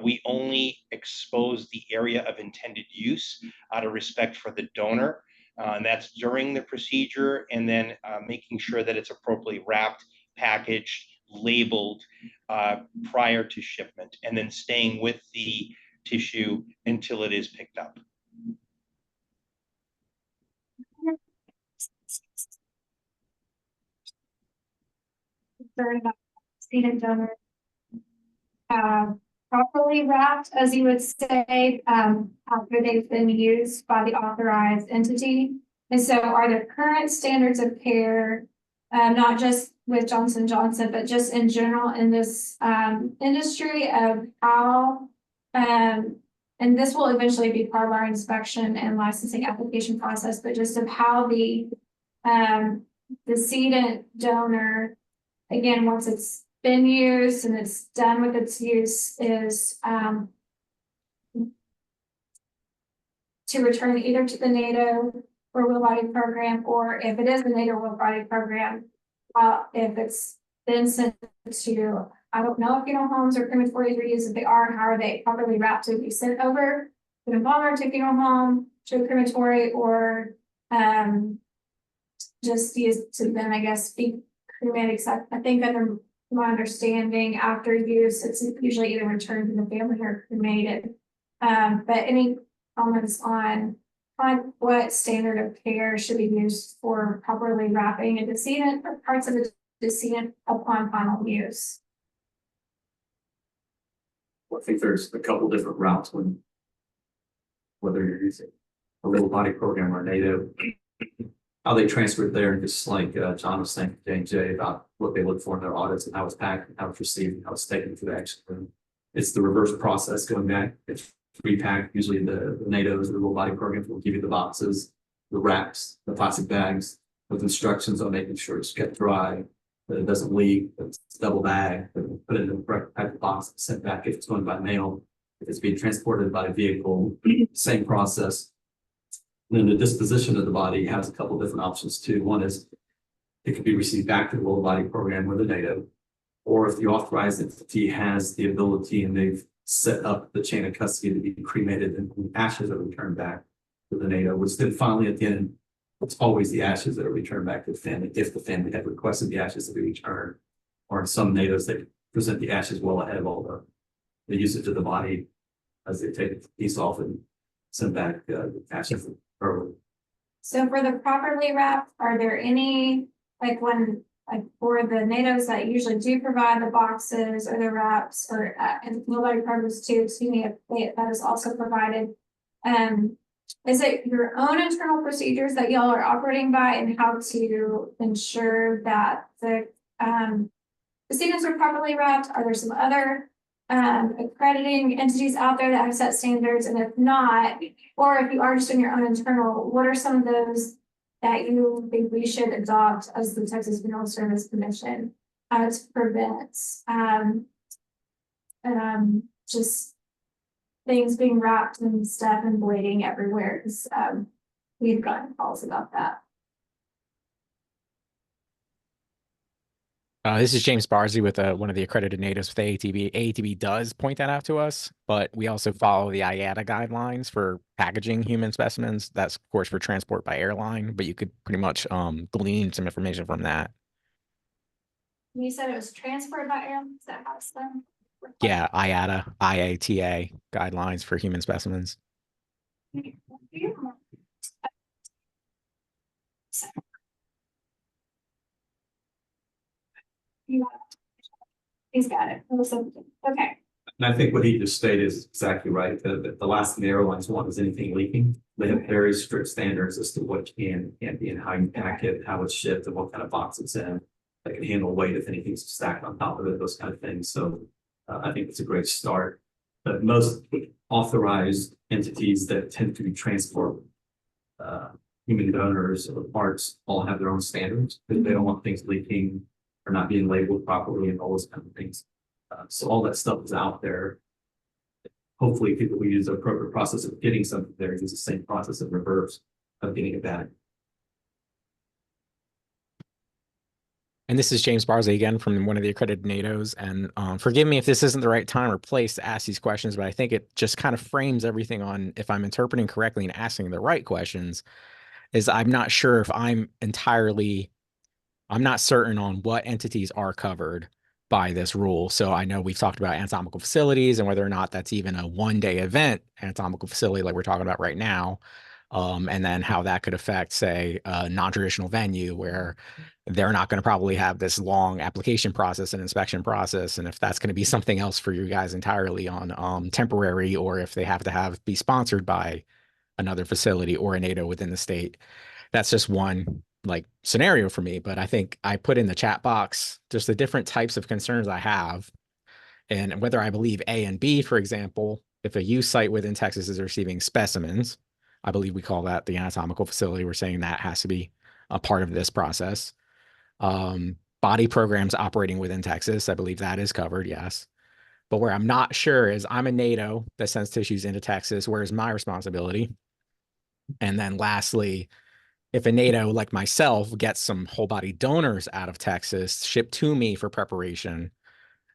We only expose the area of intended use out of respect for the donor, and that's during the procedure, and then making sure that it's appropriately wrapped, packaged, labeled prior to shipment, and then staying with the tissue until it is picked up. Seated donor properly wrapped, as you would say, after they've been used by the authorized entity. And so are there current standards of care, not just with Johnson & Johnson, but just in general in this industry of how, and this will eventually be part of our inspection and licensing application process, but just of how the decedent donor, again, once it's been used and it's done with its use, is to return either to the NATO or Will Body program, or if it is the NATO Will Body program, if it's been sent to, I don't know if funeral homes or crematories are used. If they are, how are they properly wrapped to be sent over to an embalmer, to a funeral home, to a crematory, or just used to then, I guess, be cremated. I think under my understanding, after use, it's usually either returned to the family or cremated. But any comments on what standard of care should be used for properly wrapping a decedent or parts of a decedent upon final use? Well, I think there's a couple different routes whether you're using a Will Body program or NATO. How they transfer it there, and just like John was saying, J&J, about what they look for in their audits and how it's packed, and how it's received, and how it's taken to the action room. It's the reverse process going back. It's repacked. Usually the NATOs or the Will Body programs will give you the boxes, the wraps, the plastic bags with instructions on making sure it's kept dry, that it doesn't leak, that it's double bagged, that put it in the correct type of box, sent back if it's going by mail, if it's being transported by vehicle, same process. And then the disposition of the body has a couple different options too. One is it could be received back to the Will Body program with a NATO, or if the authorized entity has the ability and they've set up the chain of custody to be cremated and the ashes are returned back to the NATO, which then finally at the end, it's always the ashes that are returned back to the family if the family had requested the ashes to be returned. Or in some NATOs, they present the ashes well ahead of all the usage of the body as they take the piece off and send back the ashes early. So for the properly wrapped, are there any, like when like for the NATOs that usually do provide the boxes or the wraps or, and nobody programs too, excuse me, if that is also provided. Is it your own internal procedures that y'all are operating by and how to ensure that the students are properly wrapped? Are there some other accrediting entities out there that have set standards? And if not, or if you are just doing your own internal, what are some of those that you think we should adopt as the Texas Funeral Service Commission to prevent just things being wrapped and stuff and bleeding everywhere? Because we've gotten calls about that. This is James Barzy with one of the accredited natives with AATB. AATB does point that out to us, but we also follow the IATA guidelines for packaging human specimens. That's, of course, for transport by airline, but you could pretty much glean some information from that. You said it was transferred by air. Is that how it's done? Yeah, IATA guidelines for human specimens. Yeah. He's got it. Okay. And I think what he just stated is exactly right. The last thing the airlines want is anything leaking. They have very strict standards as to what can and can't be and how you pack it, how it's shipped, and what kind of box it's in. That can handle weight if anything's stacked on top of it, those kind of things. So I think it's a great start. But most authorized entities that tend to transport human donors or parts all have their own standards. They don't want things leaking or not being labeled properly and all those kind of things. So all that stuff is out there. Hopefully people who use the appropriate process of getting something there use the same process in reverse of getting it back. And this is James Barzy again from one of the accredited NATOs. And forgive me if this isn't the right time or place to ask these questions, but I think it just kind of frames everything on, if I'm interpreting correctly and asking the right questions, is I'm not sure if I'm not certain on what entities are covered by this rule. So I know we've talked about anatomical facilities and whether or not that's even a one-day event, anatomical facility like we're talking about right now. And then how that could affect, say, a non-traditional venue where they're not going to probably have this long application process and inspection process. And if that's going to be something else for you guys entirely on temporary, or if they have to be sponsored by another facility or a NATO within the state. That's just one scenario for me. But I think I put in the chat box just the different types of concerns I have and whether I believe A and B, for example, if a use site within Texas is receiving specimens, I believe we call that the anatomical facility. We're saying that has to be a part of this process. Body programs operating within Texas, I believe that is covered, yes. But where I'm not sure is I'm a NATO that sends tissues into Texas. Where's my responsibility? And then lastly, if a NATO like myself gets some whole body donors out of Texas shipped to me for preparation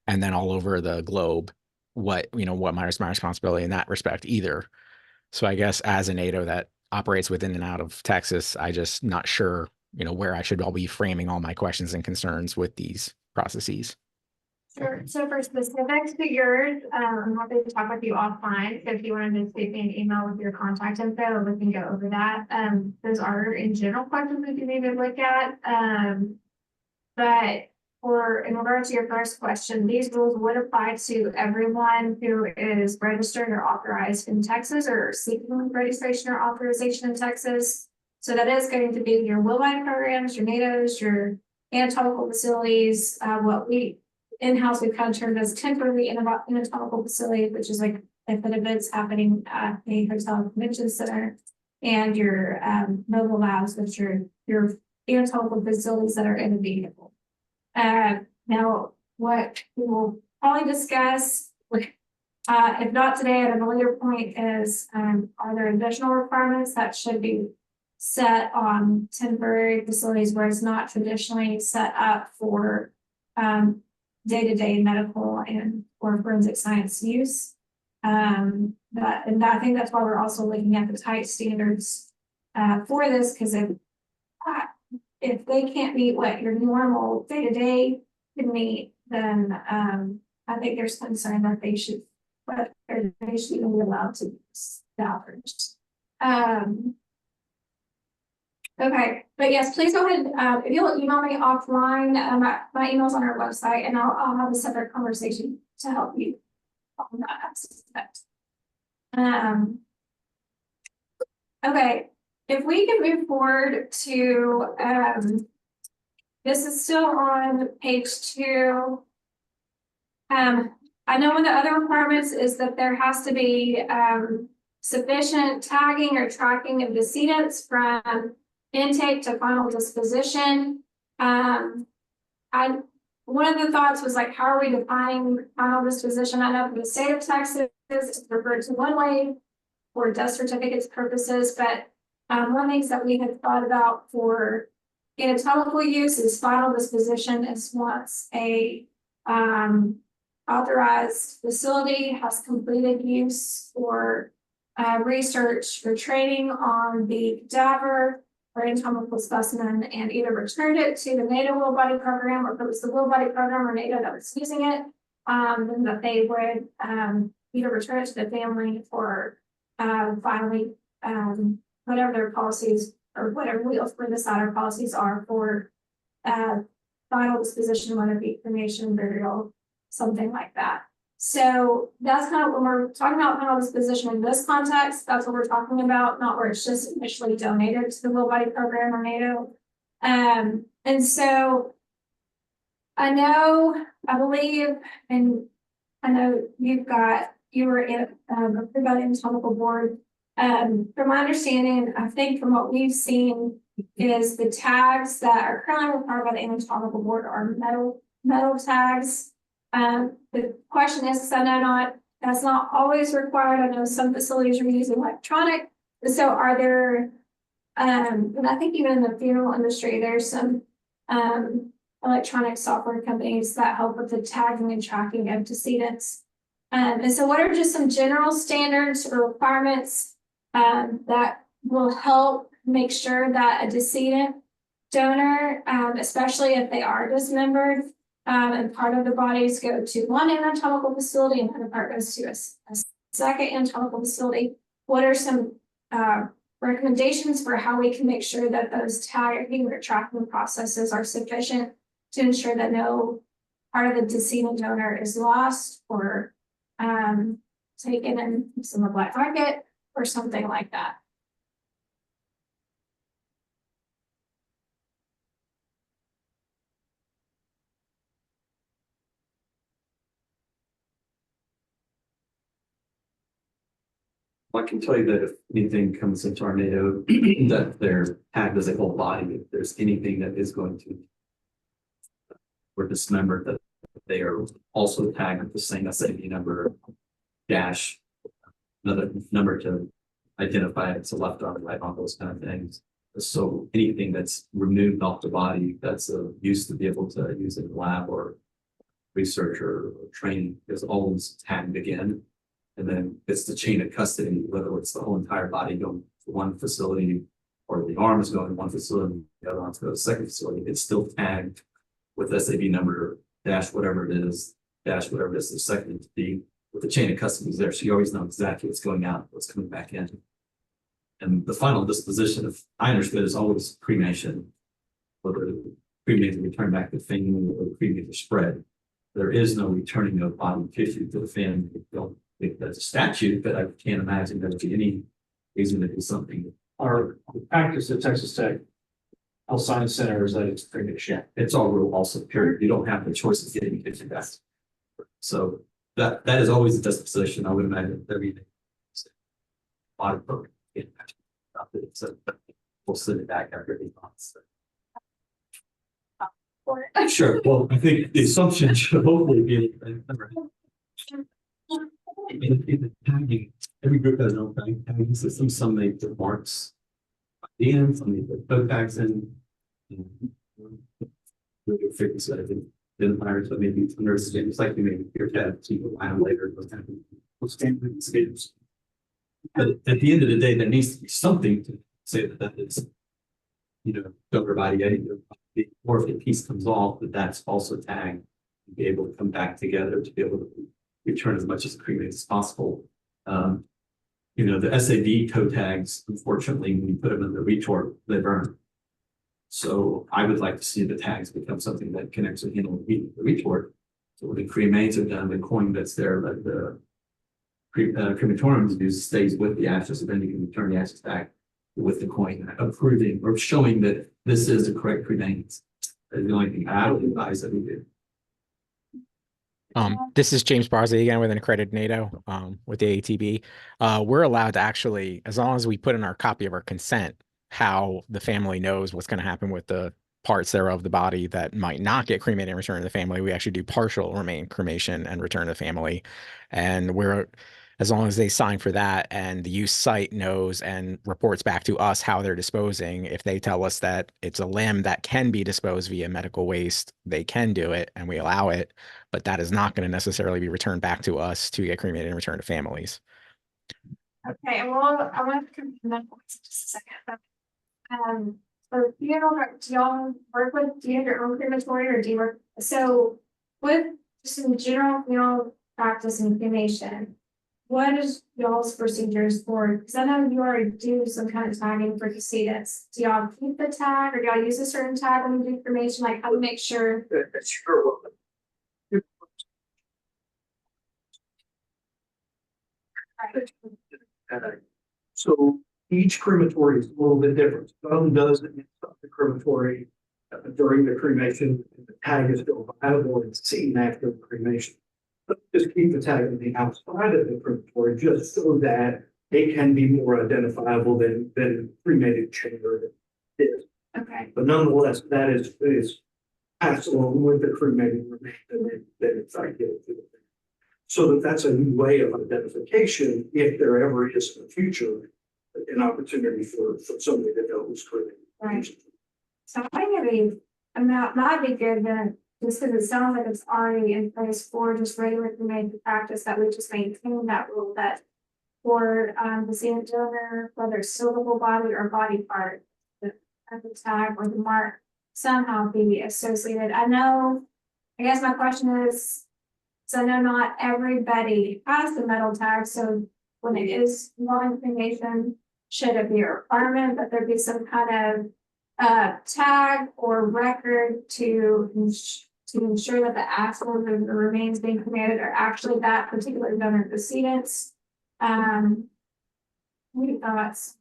and then all over the globe, what my responsibility in that respect either. So I guess as a NATO that operates within and out of Texas, I just not sure, where I should all be framing all my questions and concerns with these processes. Sure. So for specifics to yours, I'm happy to talk with you offline. So if you wanted to send me an email with your contact info, we can go over that. Those are in general questions we do need to look at. But in regards to your first question, these rules would apply to everyone who is registered or authorized in Texas or seeking registration or authorization in Texas. So that is going to be your Wilbite programs, your NATOs, your anatomical facilities, what we in-house we've kind of termed as temporary anatomical facilities, which is like if an event's happening at a hotel or convention center, and your mobile labs, which are your anatomical facilities that are in a vehicle. Now, what we will probably discuss, if not today at a later point, is are there additional requirements that should be set on temporary facilities where it's not traditionally set up for day-to-day medical or forensic science use. And I think that's why we're also looking at the tight standards for this, because if they can't meet what your normal day-to-day can meet, then I think there's concern that they should even be allowed to use the average. Okay, but yes, please go ahead, if you'll email me offline, my email's on our website, and I'll have a separate conversation to help you on that aspect. Okay, if we can move forward to, this is still on page 2. I know one of the other requirements is that there has to be, sufficient tagging or tracking of decedents from intake to final disposition. One of the thoughts was like, how are we defining final disposition? I know for the state of Texas, it's referred to one way for death certificates purposes, but one of the things that we had thought about for anatomical use is final disposition is once a authorized facility has completed use or research or training on the cadaver or anatomical specimen and either returned it to the NATO Will Body Program, or if it was the Will Body Program or NATO that was using it, then that they would either return it to the family or finally whatever their policies or whatever we ultimately decide our policies are for final disposition, whether it be cremation, burial, something like that. So that's kind of when we're talking about final disposition in this context, that's what we're talking about, not where it's just initially donated to the Will Body Program or NATO. And so I believe, and I know you were in approved by the anatomical board. From my understanding, I think from what we've seen is the tags that are currently required by the anatomical board are metal tags. The question is, that's not always required. I know some facilities are using electronic. So are there, and I think even in the funeral industry, there's some electronic software companies that help with the tagging and tracking of decedents. And so what are just some general standards or requirements that will help make sure that a decedent donor, especially if they are dismembered, and part of the bodies go to one anatomical facility and another part goes to a second anatomical facility. What are some recommendations for how we can make sure that those tagging or tracking processes are sufficient to ensure that no part of the decedent donor is lost or taken in some black market or something like that? I can tell you that if anything comes into our NATO, that they're tagged as a whole body. If there's anything that is going to or dismembered, that they are also tagged with the same SAB number dash, another number to identify it's a left arm, right arm, those kind of things. So anything that's removed off the body that's used to be able to use in the lab or research or training is always tagged again. And then it's the chain of custody, whether it's the whole entire body going to one facility or the arm is going to one facility, the other one's going to the second facility, it's still tagged with SAB number dash whatever it is, dash whatever it is the second to be, with the chain of custody is there. So you always know exactly what's going out, what's coming back in. And the final disposition, if I understood, is always cremation, whether cremated return back to family or cremated spread. There is no returning of body tissue to the family. Don't think that's a statute, but I can't imagine there would be any reason to do something. Our practice at Texas Tech Health Science Center is that it's cremation. It's all rule also, period. You don't have the choice of getting tissue back. So that is always a disposition. I would imagine everything. Body program. So we'll send it back after 8 months. Sure. Well, I think the assumption should hopefully be every group has their own tagging system. Some make the marks at the end, some make the toe tags in. Fitness, I think, identifiers, but maybe it's nurses, it's like you maybe your tag, so you go line later, those kind of things. But at the end of the day, there needs to be something to say that is, donor body A, or if the piece comes off, that's also tagged to be able to come back together to be able to return as much as cremated as possible. The SAB toe tags, unfortunately, when you put them in the retort, they burn. So I would like to see the tags become something that can actually handle the retort. So when the cremains are done, the coin that's there, that the crematorium uses stays with the ashes, so then you can return the ashes back with the coin, approving or showing that this is the correct cremains. That's the only thing I would advise that we do. This is James Barsley again with an accredited NATO with the ATB. We're allowed to actually, as long as we put in our copy of our consent, how the family knows what's going to happen with the parts thereof the body that might not get cremated and returned to the family. We actually do partial remain cremation and return to the family. And we're, as long as they sign for that and the use site knows and reports back to us how they're disposing, if they tell us that it's a limb that can be disposed via medical waste, they can do it and we allow it, but that is not going to necessarily be returned back to us to get cremated and returned to families. Okay, well, I want to confirm that just a second. For funeral, do y'all work with, do you have your own crematory or do you work? So with some general funeral practice and cremation, what is y'all's procedures for, because I know you already do some kind of tagging for decedents. Do y'all keep the tag or do y'all use a certain tag when you do cremation? Like how to make sure? Sure. So each crematory is a little bit different. Some does it inside the crematory during the cremation, and the tag is still viable and seen after the cremation. But just keep the tag on the outside of the crematory just so that it can be more identifiable than cremated chamber is. Okay. But nonetheless, that is passed along with the cremated remains and then it's ideal to the so that's a new way of identification if there ever is in the future an opportunity for somebody to know who's cremated. Right. So I'm not be good then, just because it sounds like it's already in place for just regular cremated practice that we just maintain that rule that for the decedent donor, whether it's sillable body or body part, the tag or the mark somehow be associated. I guess my question is, so I know not everybody has the metal tag, so when it is involving cremation, should it be a requirement that there be some kind of tag or record to ensure that the ashes of the remains being cremated are actually that particular donor decedent's? Any thoughts?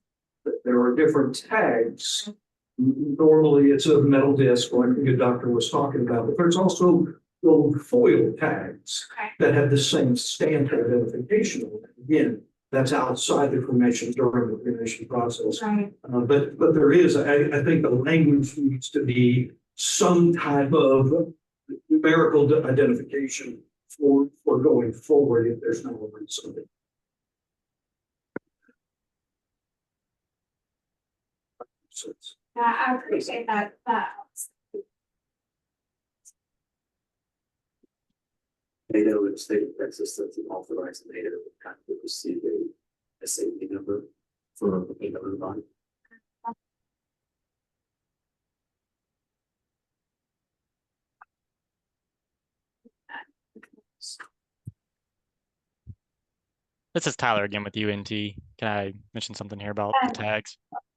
There are different tags. Normally it's a metal disc, like the doctor was talking about, but there's also little foil tags that have the same stamp identification on it. Again, that's outside the cremation during the cremation process. Right. But there is, I think the language needs to be some type of numerical identification for going forward if there's no something. Yeah, I appreciate that. NATO in the state of Texas that's an authorized NATO kind of receive a safety number for a government body. This is Tyler again with UNT. Can I mention something here about the tags?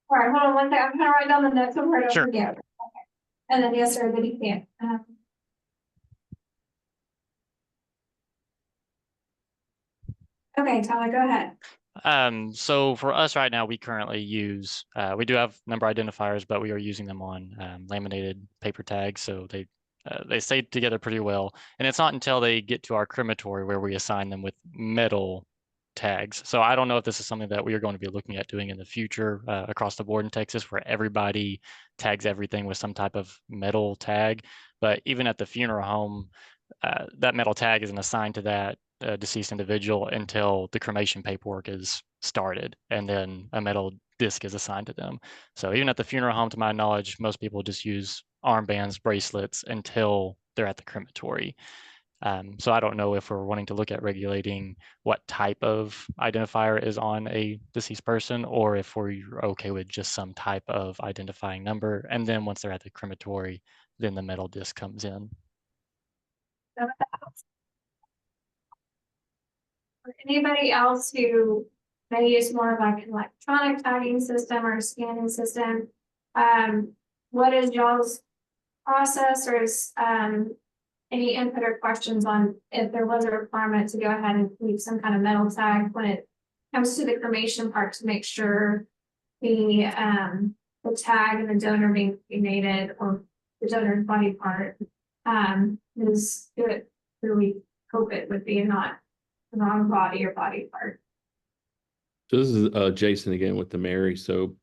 All right, hold on one second. I'm gonna write down the notes so I don't Sure. forget. Okay. And then yes, sir, then you can. Okay, Tyler, go ahead. So for us right now, we currently use, we do have number identifiers, but we are using them on laminated paper tags. So they stay together pretty well. And it's not until they get to our crematory where we assign them with metal tags. So I don't know if this is something that we are going to be looking at doing in the future across the board in Texas, where everybody tags everything with some type of metal tag. But even at the funeral home, that metal tag isn't assigned to that deceased individual until the cremation paperwork is started, and then a metal disc is assigned to them. So even at the funeral home, to my knowledge, most people just use armbands, bracelets until they're at the crematory. So I don't know if we're wanting to look at regulating what type of identifier is on a deceased person, or if we're okay with just some type of identifying number. And then once they're at the crematory, then the metal disc comes in. For anybody else who may use more of like an electronic tagging system or scanning system, what is y'all's process, or is, any input or questions on if there was a requirement to go ahead and leave some kind of metal tag when it comes to the cremation part to make sure the tag and the donor being cremated or the donor's body part, is good. We hope it would be not the wrong body or body part. So this is Jason again with the Mary. So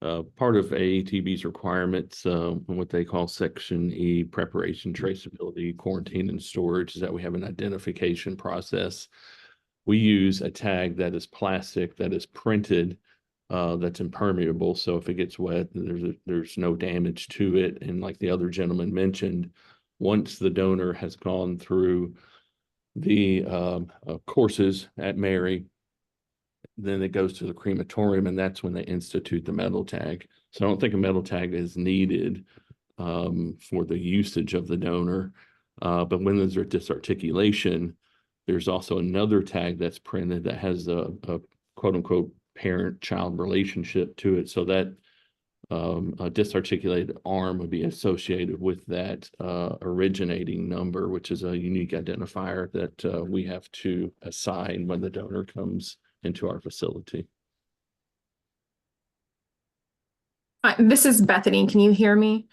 part of AATB's requirements, what they call Section E, preparation, traceability, quarantine, and storage, is that we have an identification process. We use a tag that is plastic, that is printed, that's impermeable. So if it gets wet, there's no damage to it. And like the other gentleman mentioned, once the donor has gone through the courses at Mary, then it goes to the crematorium, and that's when they institute the metal tag. So I don't think a metal tag is needed for the usage of the donor. But when there's a disarticulation, there's also another tag that's printed that has a quote unquote parent-child relationship to it. So that a disarticulated arm would be associated with that originating number, which is a unique identifier that we have to assign when the donor comes into our facility. This is Bethany. Can you hear me?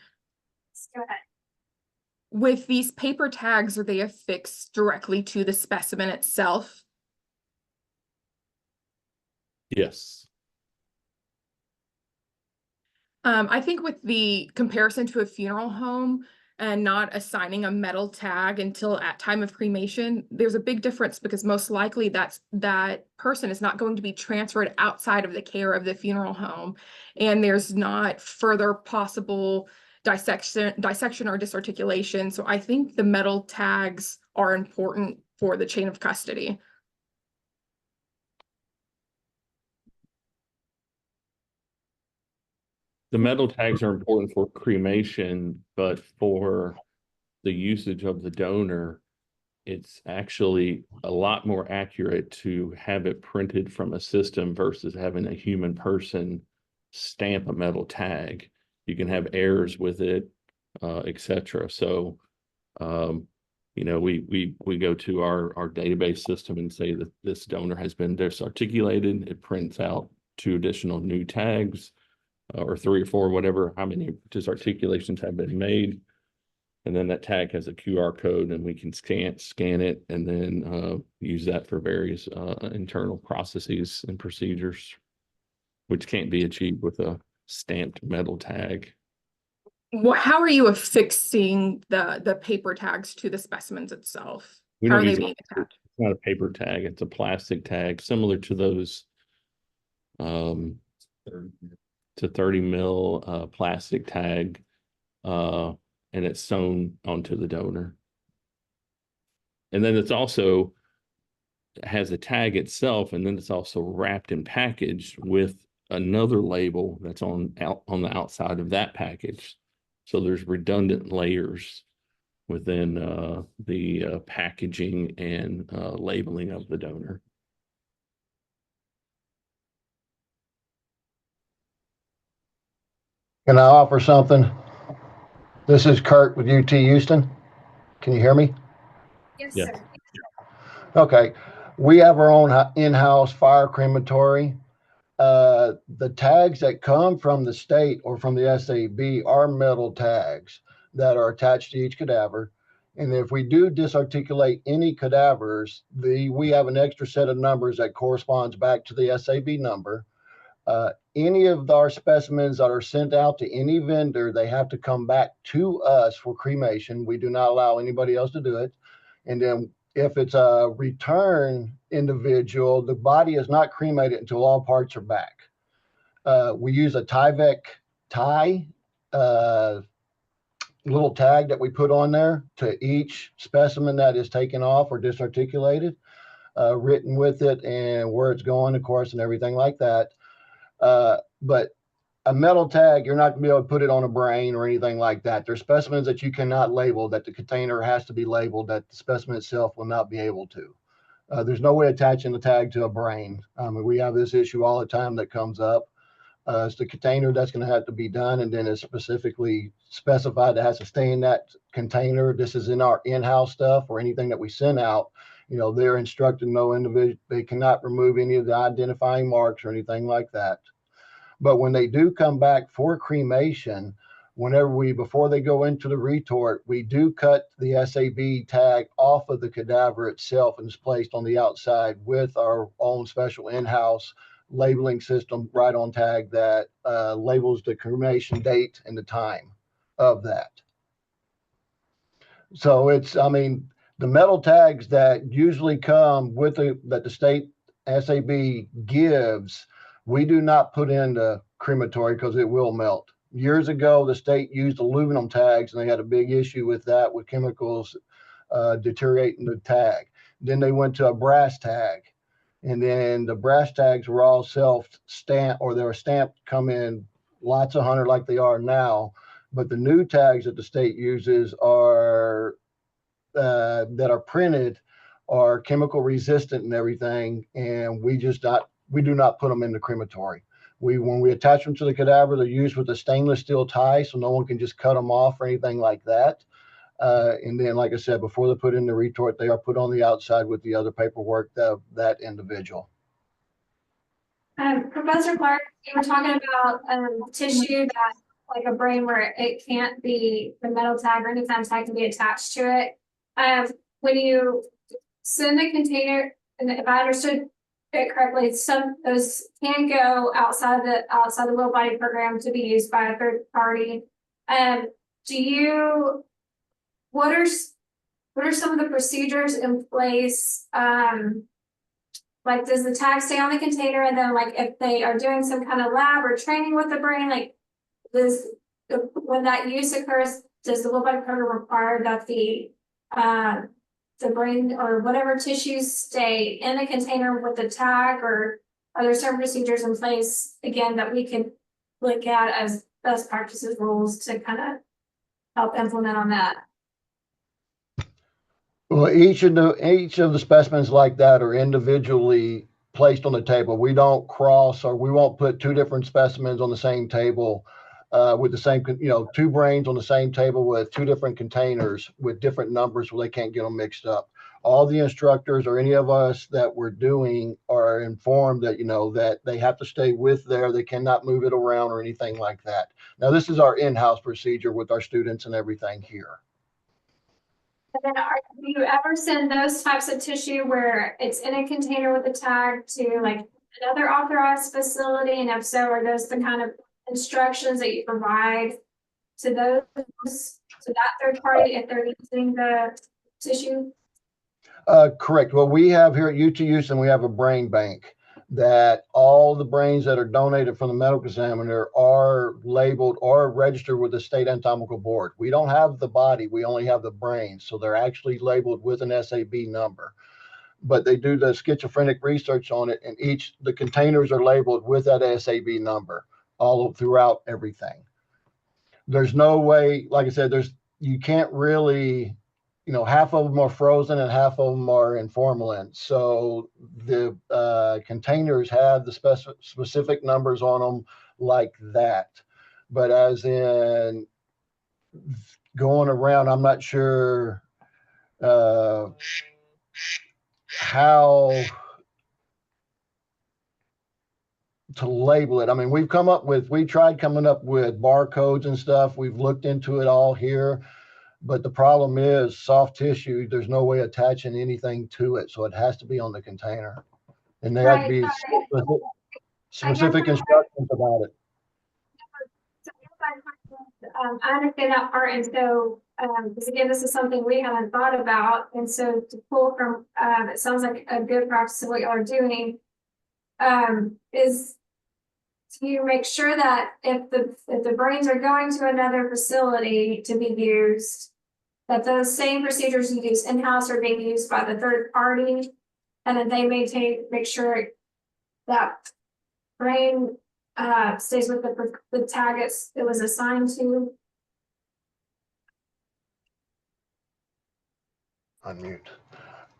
Go ahead. With these paper tags, are they affixed directly to the specimen itself? Yes. I think with the comparison to a funeral home and not assigning a metal tag until at time of cremation, there's a big difference because most likely that person is not going to be transferred outside of the care of the funeral home, and there's not further possible dissection or disarticulation. So I think the metal tags are important for the chain of custody. The metal tags are important for cremation, but for the usage of the donor, it's actually a lot more accurate to have it printed from a system versus having a human person stamp a metal tag. You can have errors with it, etc. So, you know, we go to our database system and say that this donor has been disarticulated. It prints out 2 additional new tags, or 3 or 4, whatever, how many disarticulations have been made. And then that tag has a QR code, and we can scan it and then use that for various internal processes and procedures, which can't be achieved with a stamped metal tag. How are you affixing the paper tags to the specimens itself? We How don't are they use being attached? It's not a paper tag, it's a plastic tag similar to those to 30 mil plastic tag, and it's sewn onto the donor. And then it's also has a tag itself, and then it's also wrapped and packaged with another label that's on the outside of that package. So there's redundant layers within the packaging and labeling of the donor. Can I offer something? This is Kurt with UT Houston. Can you hear me? Yes, Yeah. sir. Okay. We have our own in-house fire crematory. The tags that come from the state or from the SAB are metal tags that are attached to each cadaver. And if we do disarticulate any cadavers, we have an extra set of numbers that corresponds back to the SAB number. Any of our specimens that are sent out to any vendor, they have to come back to us for cremation. We do not allow anybody else to do it. And then if it's a return individual, the body is not cremated until all parts are back. We use a Tyvek little tag that we put on there to each specimen that is taken off or disarticulated, written with it and where it's going, of course, and everything like that. But a metal tag, you're not gonna be able to put it on a brain or anything like that. There's specimens that you cannot label, that the container has to be labeled, that the specimen itself will not be able to. There's no way attaching the tag to a brain. We have this issue all the time that comes up. It's the container that's going to have to be done, and then it's specifically specified that has to stay in that container. This is in our in-house stuff or anything that we send out. You know, they're instructed no individual, they cannot remove any of the identifying marks or anything like that. But when they do come back for cremation, before they go into the retort, we do cut the SAB tag off of the cadaver itself and it's placed on the outside with our own special in-house labeling system right on tag that labels the cremation date and the time of that. So the metal tags that usually come with that the state SAB gives, we do not put in the crematory because it will melt. Years ago, the state used aluminum tags and they had a big issue with that, with chemicals deteriorating the tag. Then they went to a brass tag. And then the brass tags were all self-stamped, or they were stamped, come in lots of 100 like they are now. But the new tags that the state uses are that are printed are chemical resistant and everything. And we do not put them in the crematory. When we attach them to the cadaver, they're used with a stainless steel tie, so no one can just cut them off or anything like that. And then, like I said, before they're put in the retort, they are put on the outside with the other paperwork of that individual. Professor Clark, you were talking about tissue that, like a brain, where it can't be the metal tag or any kind of tag can be attached to it. When you send the container, and if I understood it correctly, some those can go outside the will body program to be used by a third party. What are some of the procedures in place? Like, does the tag stay on the container, and then, like, if they are doing some kind of lab or training with the brain, like, when that use occurs, does the will body program require that the brain or whatever tissues stay in the container with the tag, or are there certain procedures in place again that we can look at as best practices rules to kind of help implement on that? Well, each of the specimens like that are individually placed on the table. We don't cross, or we won't put two different specimens on the same table with the same, two brains on the same table with two different containers with different numbers so they can't get them mixed up. All the instructors or any of us that we're doing are informed that, that they have to stay with there. They cannot move it around or anything like that. Now, this is our in-house procedure with our students and everything here. And then do you ever send those types of tissue where it's in a container with a tag to like another authorized facility? And if so, are those the kind of instructions that you provide to that third party if they're using the tissue? Correct. Well, we have here at UT Houston, we have a brain bank that all the brains that are donated from the medical examiner are labeled or registered with the state anatomical board. We don't have the body, we only have the brains. So they're actually labeled with an SAB number, but they do the schizophrenic research on it, and the containers are labeled with that SAB number all throughout everything. There's no way, like I said, you can't really, half of them are frozen and half of them are in formalin. So the containers have the specific numbers on them like that. But as in going around, I'm not sure how to label it. I mean, we tried coming up with barcodes and stuff. We've looked into it all here. But the problem is soft tissue, there's no way attaching anything to it. So it has to be on the container. And there have to be specific instructions about it. I understand that part. And so, because again, this is something we haven't thought about. And so to pull from, it sounds like a good practice of what y'all are doing, is to make sure that if the brains are going to another facility to be used, that those same procedures you use in-house are being used by the third party, and that they make sure that brain stays with the tag it was assigned to. Unmute.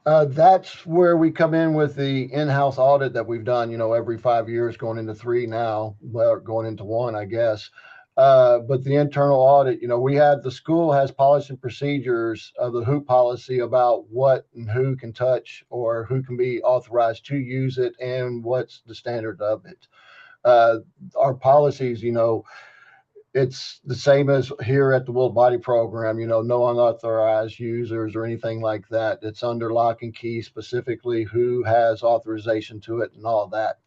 That's where we come in with the in-house audit that we've done, every 5 years, going into 3 now, well, going into 1, I guess. But the internal audit, the school has policy and procedures of the HOOP policy about what and who can touch or who can be authorized to use it and what's the standard of it. Our policies, it's the same as here at the Will Body Program, no unauthorized users or anything like that. It's under lock and key, specifically who has authorization to it and all that.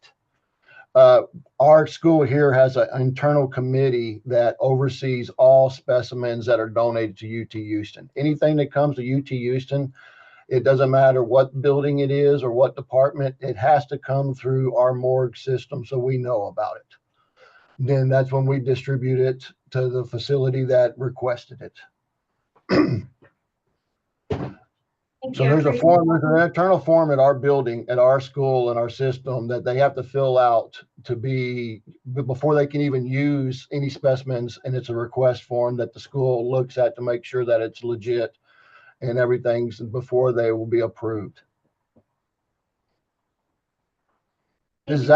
Our school here has an internal committee that oversees all specimens that are donated to UT Houston. Anything that comes to UT Houston, it doesn't matter what building it is or what department, it has to come through our morgue system so we know about it. Then that's when we distribute it to the facility that requested it. So there's a form, there's an internal form at our building, at our school, and our system that they have to fill out before they can even use any specimens. And it's a request form that the school looks at to make sure that it's legit and everything's before they will be approved. This was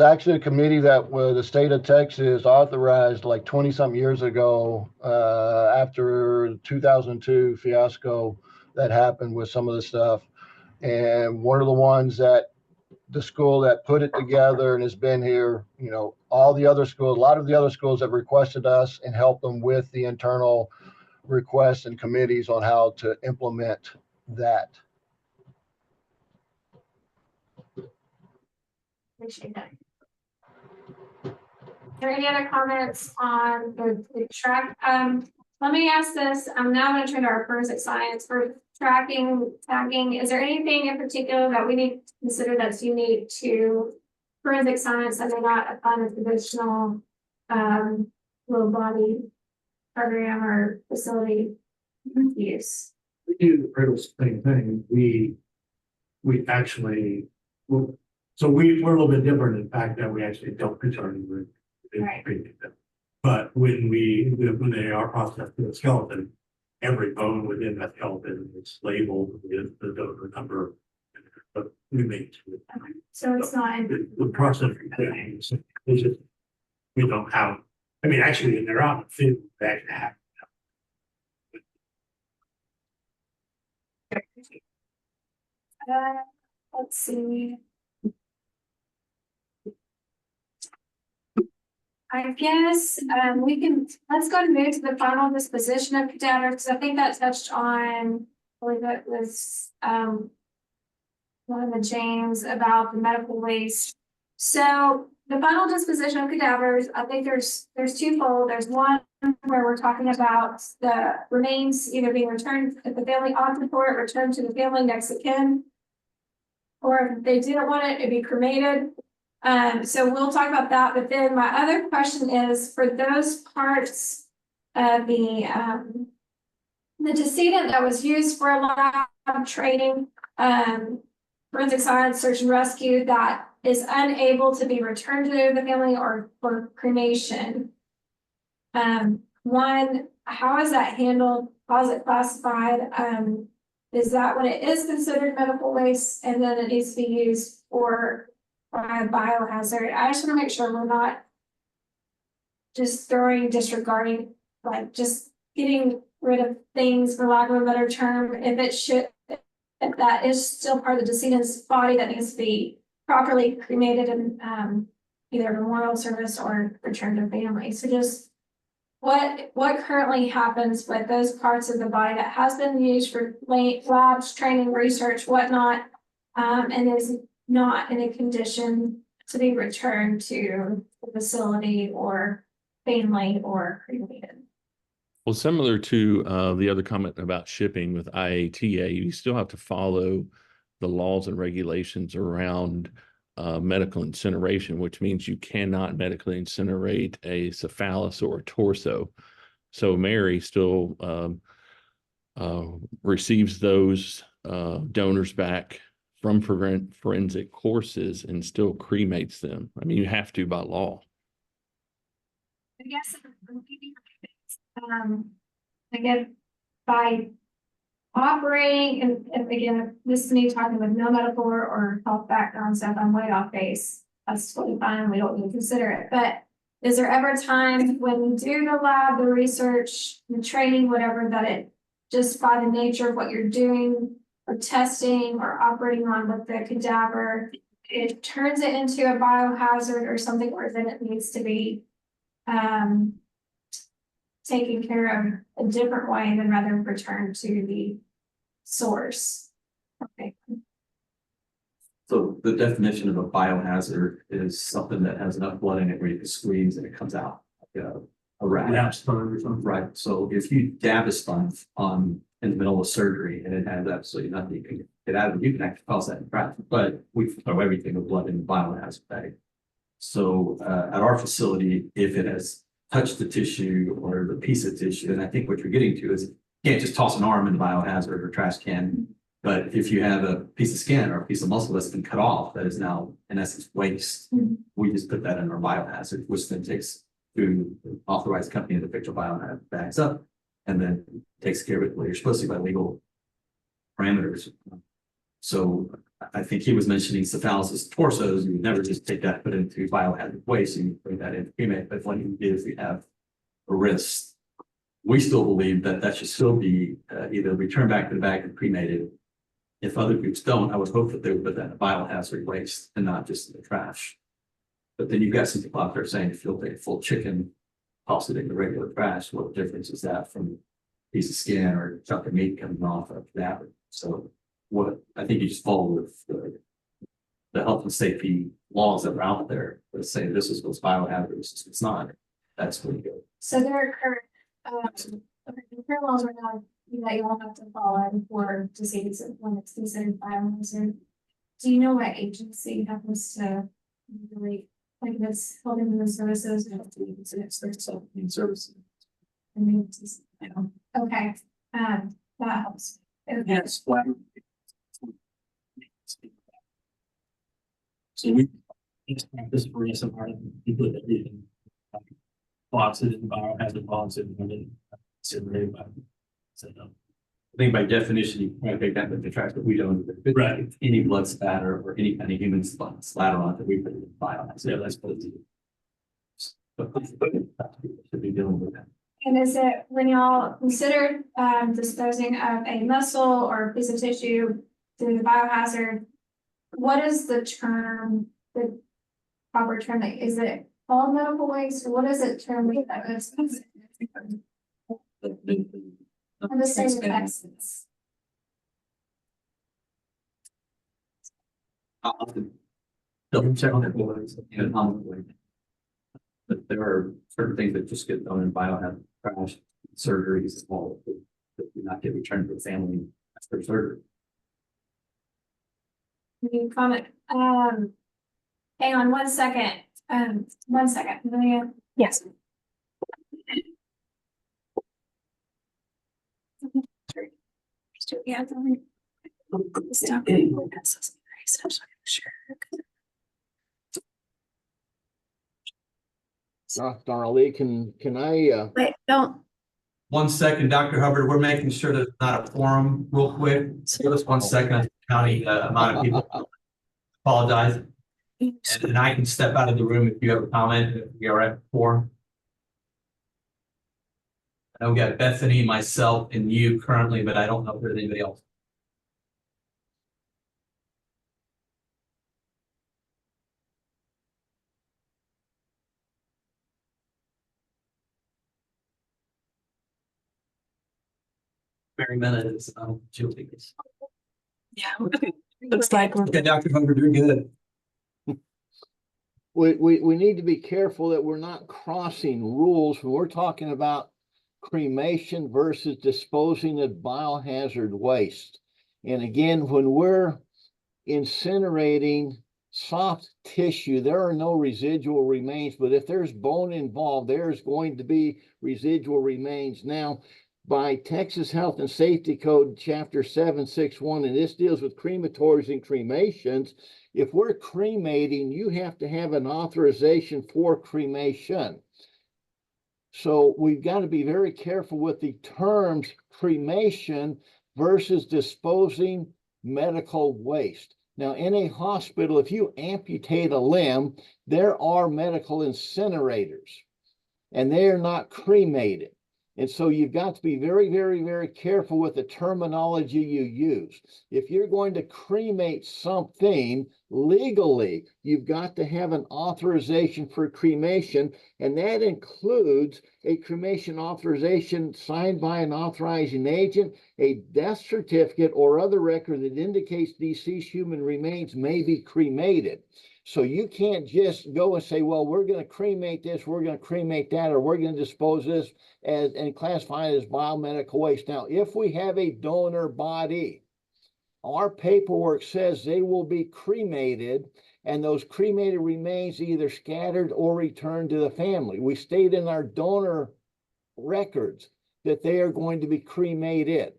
actually a committee that the state of Texas authorized like 20-something years ago, after the 2002 fiasco that happened with some of the stuff. And one of the ones that the school that put it together and has been here, all the other schools, a lot of the other schools have requested us and helped them with the internal requests and committees on how to implement that. Appreciate that. Are there any other comments on the track? Let me ask this. I'm now going to turn to our forensic science for tagging. Is there anything in particular that we need to consider that's unique to forensic science that may not apply to traditional low body program or facility use? We do the pretty same thing. We actually, so we're a little bit different in the fact that we actually don't return the Right. But when they are processed through a skeleton, every bone within that skeleton is labeled with the donor number. But we make it. So it's not. The processing thing is just, we don't have, actually, they're on the field, they actually have. Let's see. I guess let's go and move to the final disposition of cadavers, because I think that touched on, I believe it was one of the James about the medical waste. So the final disposition of cadavers, I think there's twofold. There's one where we're talking about the remains either being returned if the family opted for it, returned to the family next of kin, or if they didn't want it, it'd be cremated. So we'll talk about that. But then my other question is for those parts of the decedent that was used for lab training, forensic science, search and rescue, that is unable to be returned to the family or for cremation. One, how is that handled? How is it classified? Is that when it is considered medical waste and then it needs to be used for by a biohazard? I just want to make sure we're not just disregarding, like just getting rid of things, for lack of a better term, if that is still part of the decedent's body that needs to be properly cremated and either memorial service or returned to family. So just what currently happens with those parts of the body that has been used for labs, training, research, whatnot, and is not in a condition to be returned to the facility or family or cremated. Well, similar to the other comment about shipping with IATA, you still have to follow the laws and regulations around medical incineration, which means you cannot medically incinerate a cephalus or a torso. So Mary still receives those donors back from forensic courses and still cremates them. I mean, you have to by law. I guess again, by operating, and again, this is me talking with no medical or health background stuff, I'm way off base. That's totally fine, we don't need to consider it, but is there ever a time when you do the lab, the research, the training, whatever, that it just by the nature of what you're doing or testing or operating on with the cadaver, it turns it into a biohazard or something, or then it needs to be taken care of a different way than rather than return to the source? Okay. So the definition of a biohazard is something that has enough blood in it where you can squeeze and it comes out like a rat. Lab sponge or something. Right, so if you dab a sponge on in the middle of surgery and it has absolutely nothing you can get out of it, you can actually cause that in practice, but we throw everything with blood in the biohazard bag. So at our facility, if it has touched the tissue or the piece of tissue, and I think what you're getting to is you can't just toss an arm in the biohazard or trash can. But if you have a piece of skin or a piece of muscle that's been cut off, that is now in essence waste, we just put that in our biohazard, which then takes to the authorized company to pick your biohazard bags up and then takes care of it the way you're supposed to by legal parameters. So I think he was mentioning cephalosis torsos. You would never just take that, put it into biohazard waste, and you bring that into cremate. But what you do is you have a risk. We still believe that that should still be either returned back to the bag and cremated. If other groups don't, I would hope that they would put that in biohazard waste and not just in the trash. But then you've got some people out there saying if you'll take a full chicken, toss it in the regular trash, what difference is that from a piece of skin or a chunk of meat coming off of that? So what I think you just follow with the health and safety laws that are out there that say this is what's biohazardous, it's not. That's where you go. So there are current laws right now that you all have to follow for disease when it's considered biohazard. Do you know what agency happens to really like this Health and Human Services? Services. Okay, that helps. Okay. Yes. So we just practice for SMR, people that did boxes and biohazard boxes and then surveyed by. So, I think by definition, you can't take that with the trash, but we don't. Right. Any blood spatter or any kind of human splatter on it that we put in the biohazard. Yeah, that's what it's. Should be dealing with that. And is it when y'all considered disposing of a muscle or a piece of tissue through the biohazard? What is the term, the proper term? Like, is it all medical waste, or what is it termed? On the state of Texas. I'll have to double check on that, in a common way. But there are certain things that just get done in biohazard trash, surgeries, all that do not get returned to the family after surgery. Any comment? Hang on 1 second. 1 second. Amelia? Yes. Yeah. Dr. Ali, can I, Wait, don't. 1 second, Dr. Hubbard, we're making sure there's not a quorum real quick. Give us 1 second, counting the amount of people. Apologize. And I can step out of the room if you have a comment, if we are at quorum. I know we got Bethany, myself, and you currently, but I don't know if there's anybody else. Mary Menace, Jill Higgins. Yeah. Looks like we're. Okay, Dr. Hubbard, you're good. we need to be careful that we're not crossing rules when we're talking about cremation versus disposing of biohazard waste. And again, when we're incinerating soft tissue, there are no residual remains, but if there's bone involved, there's going to be residual remains. Now, by Texas Health and Safety Code, Chapter 761, and this deals with crematories and cremations, if we're cremating, you have to have an authorization for cremation. So we've got to be very careful with the terms cremation versus disposing medical waste. Now, in a hospital, if you amputate a limb, there are medical incinerators, and they are not cremated. And so you've got to be very, very, very careful with the terminology you use. If you're going to cremate something legally, you've got to have an authorization for cremation, and that includes a cremation authorization signed by an authorizing agent, a death certificate, or other record that indicates deceased human remains may be cremated. So you can't just go and say, well, we're going to cremate this, we're going to cremate that, or we're going to dispose this as and classify it as biomedical waste. Now, if we have a donor body, our paperwork says they will be cremated, and those cremated remains either scattered or returned to the family. We state in our donor records that they are going to be cremated.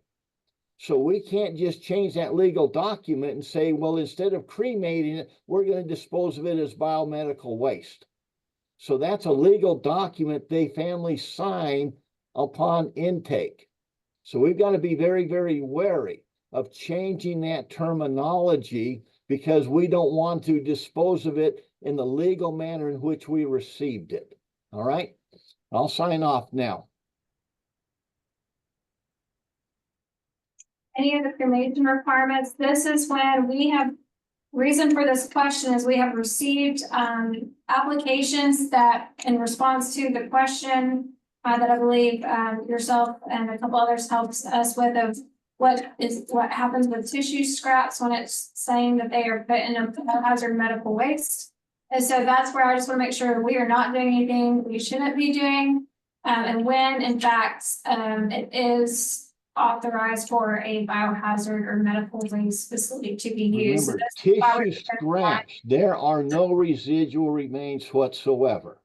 So we can't just change that legal document and say, well, instead of cremating it, we're going to dispose of it as biomedical waste. So that's a legal document they families sign upon intake. So we've got to be very, very wary of changing that terminology, because we don't want to dispose of it in the legal manner in which we received it. All right, I'll sign off now. Any of the cremation requirements, this is when we have, reason for this question is we have received applications that in response to the question that I believe yourself and a couple others helped us with, of what happens with tissue scraps when it's saying that they are put in a hazard medical waste. And so that's where I just want to make sure we are not doing anything we shouldn't be doing. And when in fact it is authorized for a biohazard or medical waste facility to be used. Remember, tissue scraps, there are no residual remains whatsoever.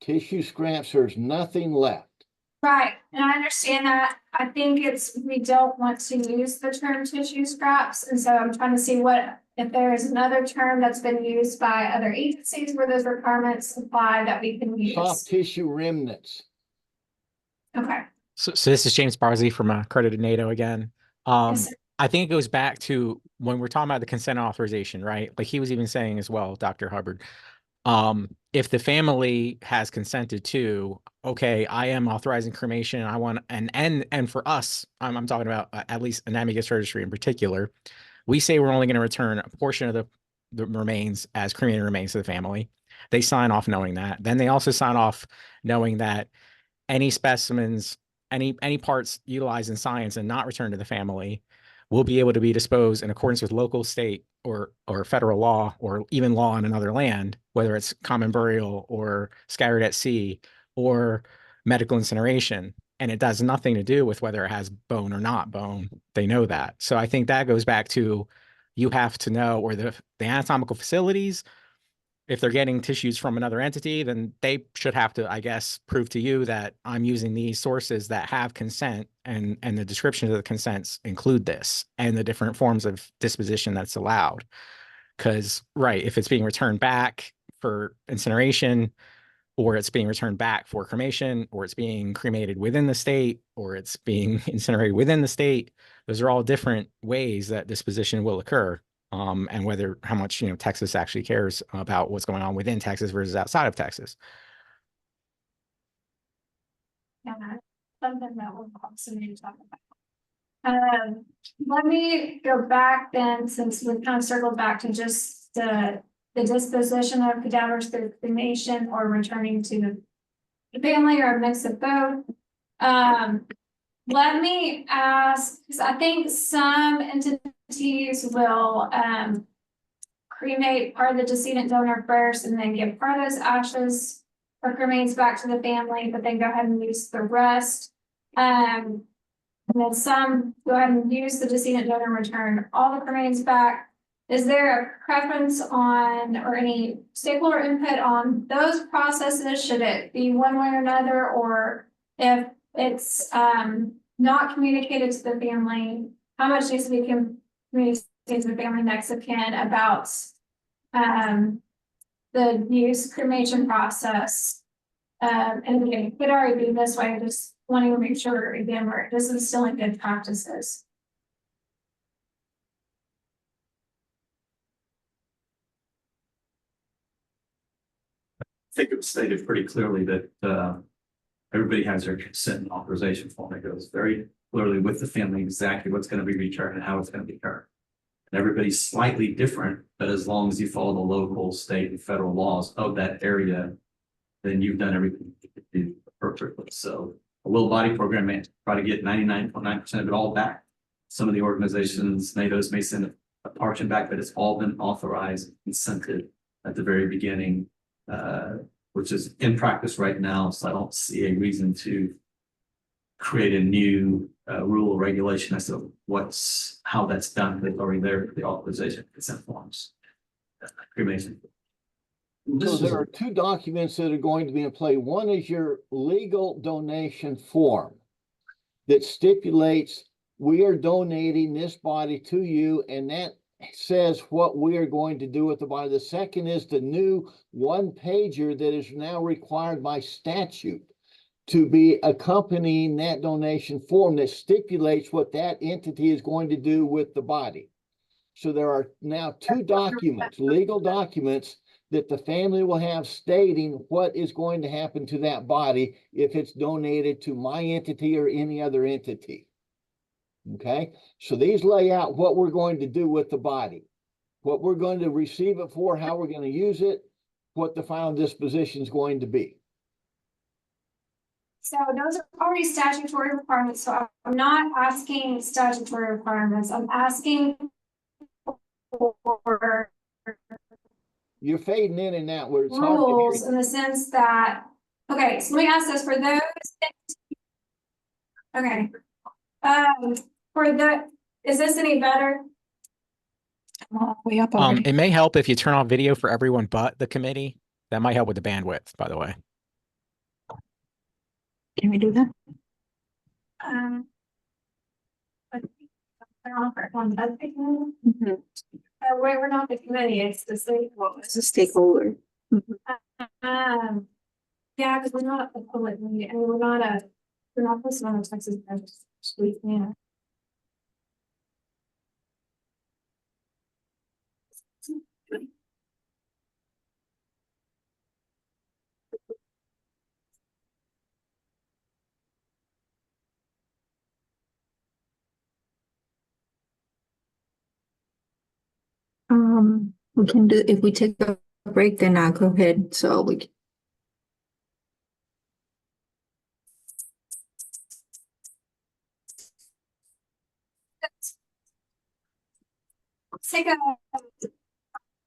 Tissue scraps, there's nothing left. Right, and I understand that. I think we don't want to use the term tissue scraps, and so I'm trying to see if there is another term that's been used by other agencies where those requirements apply that we can use. Soft tissue remnants. Okay. So this is James Barsley from Accredited NATO again. Yes, I think it goes back to when we're talking about the consent authorization, right? Like he was even saying as well, Dr. Hubbard, if the family has consented to, okay, I am authorizing cremation, I want, and for us, I'm talking about at least an amicus registry in particular, we say we're only going to return a portion of the remains as cremated remains to the family. They sign off knowing that. Then they also sign off knowing that any specimens, any parts utilized in science and not returned to the family will be able to be disposed in accordance with local, state, or federal law, or even law in another land, whether it's common burial or scattered at sea or medical incineration. And it does nothing to do with whether it has bone or not bone. They know that. So I think that goes back to, you have to know, or the anatomical facilities, if they're getting tissues from another entity, then they should have to, I guess, prove to you that I'm using these sources that have consent, and the descriptions of the consents include this and the different forms of disposition that's allowed. Because, right, if it's being returned back for incineration, or it's being returned back for cremation, or it's being cremated within the state, or it's being incinerated within the state, those are all different ways that disposition will occur. And whether how much Texas actually cares about what's going on within Texas versus outside of Texas. Yeah, something that we're also need to talk about. Let me go back then, since we've kind of circled back to just the disposition of cadavers through cremation or returning to the family, or a mix of both. Let me ask, because I think some entities will cremate part of the decedent donor first and then give part of those ashes or remains back to the family, but then go ahead and use the rest. And then some go ahead and use the decedent donor and return all the remains back. Is there a preference on, or any stakeholder input on those processes? Should it be one way or another, or if it's not communicated to the family, how much needs to be communicated to the family next of kin about the use cremation process And again, it could already be this way, just wanting to make sure, again, this is still in good practices. I think it was stated pretty clearly that everybody has their consent and authorization form. It goes very clearly with the family exactly what's going to be returned and how it's going to be returned. And everybody's slightly different, but as long as you follow the local, state, and federal laws of that area, then you've done everything you could do appropriately. So a little body program may try to get 99.9% of it all back. Some of the organizations, NATO's may send a portion back, but it's all been authorized and consented at the very beginning, which is in practice right now. So I don't see a reason to create a new rule or regulation as to how that's done. It's already there for the authorization consent forms. Cremation. So there are two documents that are going to be in play. One is your legal donation form that stipulates we are donating this body to you, and that says what we are going to do with the body. The second is the new one-pager that is now required by statute to be accompanying that donation form that stipulates what that entity is going to do with the body. So there are now two documents, legal documents, that the family will have stating what is going to happen to that body if it's donated to my entity or any other entity. Okay, so these lay out what we're going to do with the body, what we're going to receive it for, how we're going to use it, what the final disposition is going to be. So those are already statutory requirements. So I'm not asking statutory requirements. I'm asking for You're fading in and out where it's hard to hear rules you. in the sense that, okay, so let me ask this for those. Okay. Is this any better? Way up already. It may help if you turn on video for everyone but the committee. That might help with the bandwidth, by the way. Can we do that? We're not the committee, it's the state. It's a stakeholder. Yeah, because we're not a public meeting, and we're not posted on the Texas Street, yeah. We can do, if we take a break, then I'll go ahead, so we can. Take a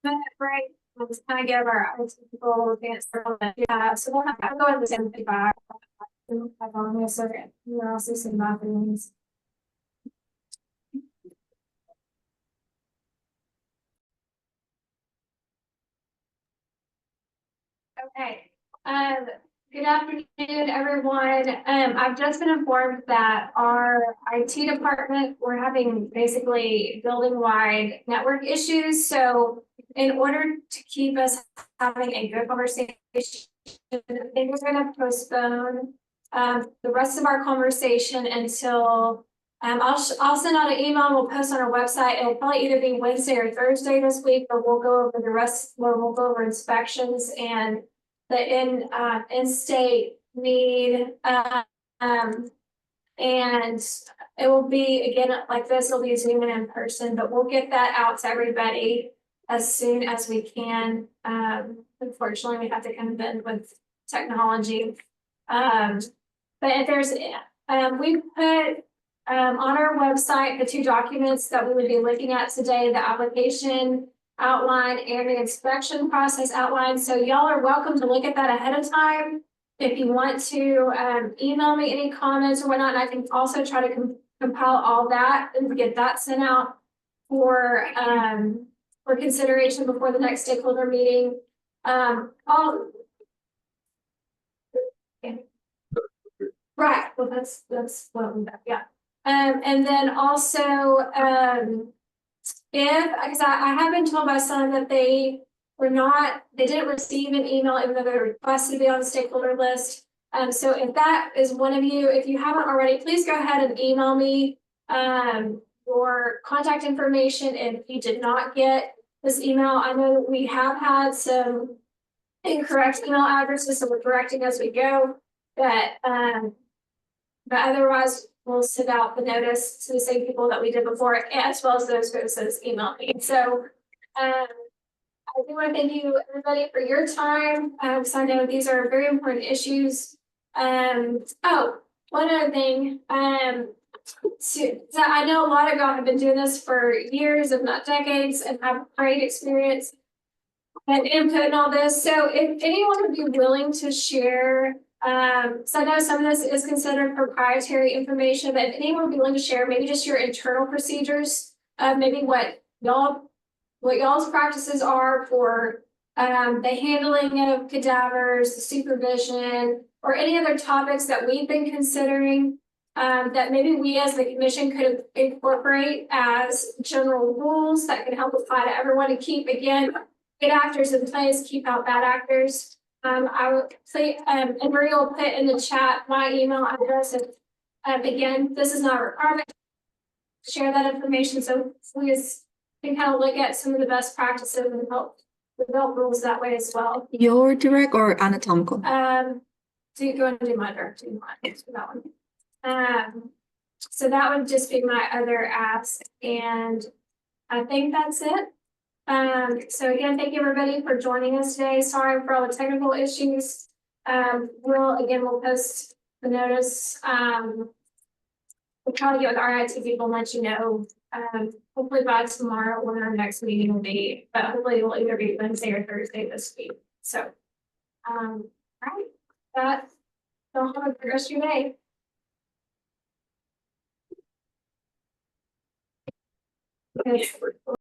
minute break. We'll just kind of give our people a chance to, yeah, so we'll have, I'll go in the 75. I've only a second, we're also some bathrooms. Okay, good afternoon, everyone. I've just been informed that our IT department, we're having basically building-wide network issues. So in order to keep us having a good conversation, I think we're gonna postpone the rest of our conversation until I'll send out an email, we'll post on our website. It'll probably either be Wednesday or Thursday this week, but we'll go over the rest, where we'll go over inspections and the in-state need. And it will be, again, like this, it'll be Zoom and in person, but we'll get that out to everybody as soon as we can. Unfortunately, we have to kind of bend with technology. But if there's, we put on our website the two documents that we would be looking at today, the application outline and the inspection process outline. So y'all are welcome to look at that ahead of time. If you want to email me any comments or whatnot, and I can also try to compile all that and get that sent out for consideration before the next stakeholder meeting. Right, well, that's what we got, yeah. And then also, because I have been told by some that they they didn't receive an email even though they requested to be on the stakeholder list. So if that is one of you, if you haven't already, please go ahead and email me your contact information. And if you did not get this email, I know that we have had some incorrect email addresses, so we're correcting as we go. But otherwise, we'll send out the notice to the same people that we did before, as well as those folks that emailed me. So I do want to thank you, everybody, for your time. Because I know these are very important issues. Oh, one other thing. So I know a lot of y'all have been doing this for years, if not decades, and have great experience and input in all this. So if anyone would be willing to share, so I know some of this is considered proprietary information, but if anyone would be willing to share, maybe just your internal procedures of maybe what y'all's practices are for the handling of cadavers, the supervision, or any other topics that we've been considering that maybe we as the commission could incorporate as general rules that can help apply to everyone and keep, again, good actors in place, keep out bad actors. I will say, and Maria will put in the chat my email address. And again, this is not a requirement to share that information. So please can kind of look at some of the best practices and help develop rules that way as well. Your direct or anatomical? So you go and do my direct for that one. So that would just be my other ask, and I think that's it. So again, thank you everybody for joining us today. Sorry for all the technical issues. We'll post the notice. We'll try to get with RIT people and let you know. Hopefully by tomorrow when our next meeting will be, but hopefully it will either be Wednesday or Thursday this week. So, all right, that. Don't have a good rest of your day. Okay.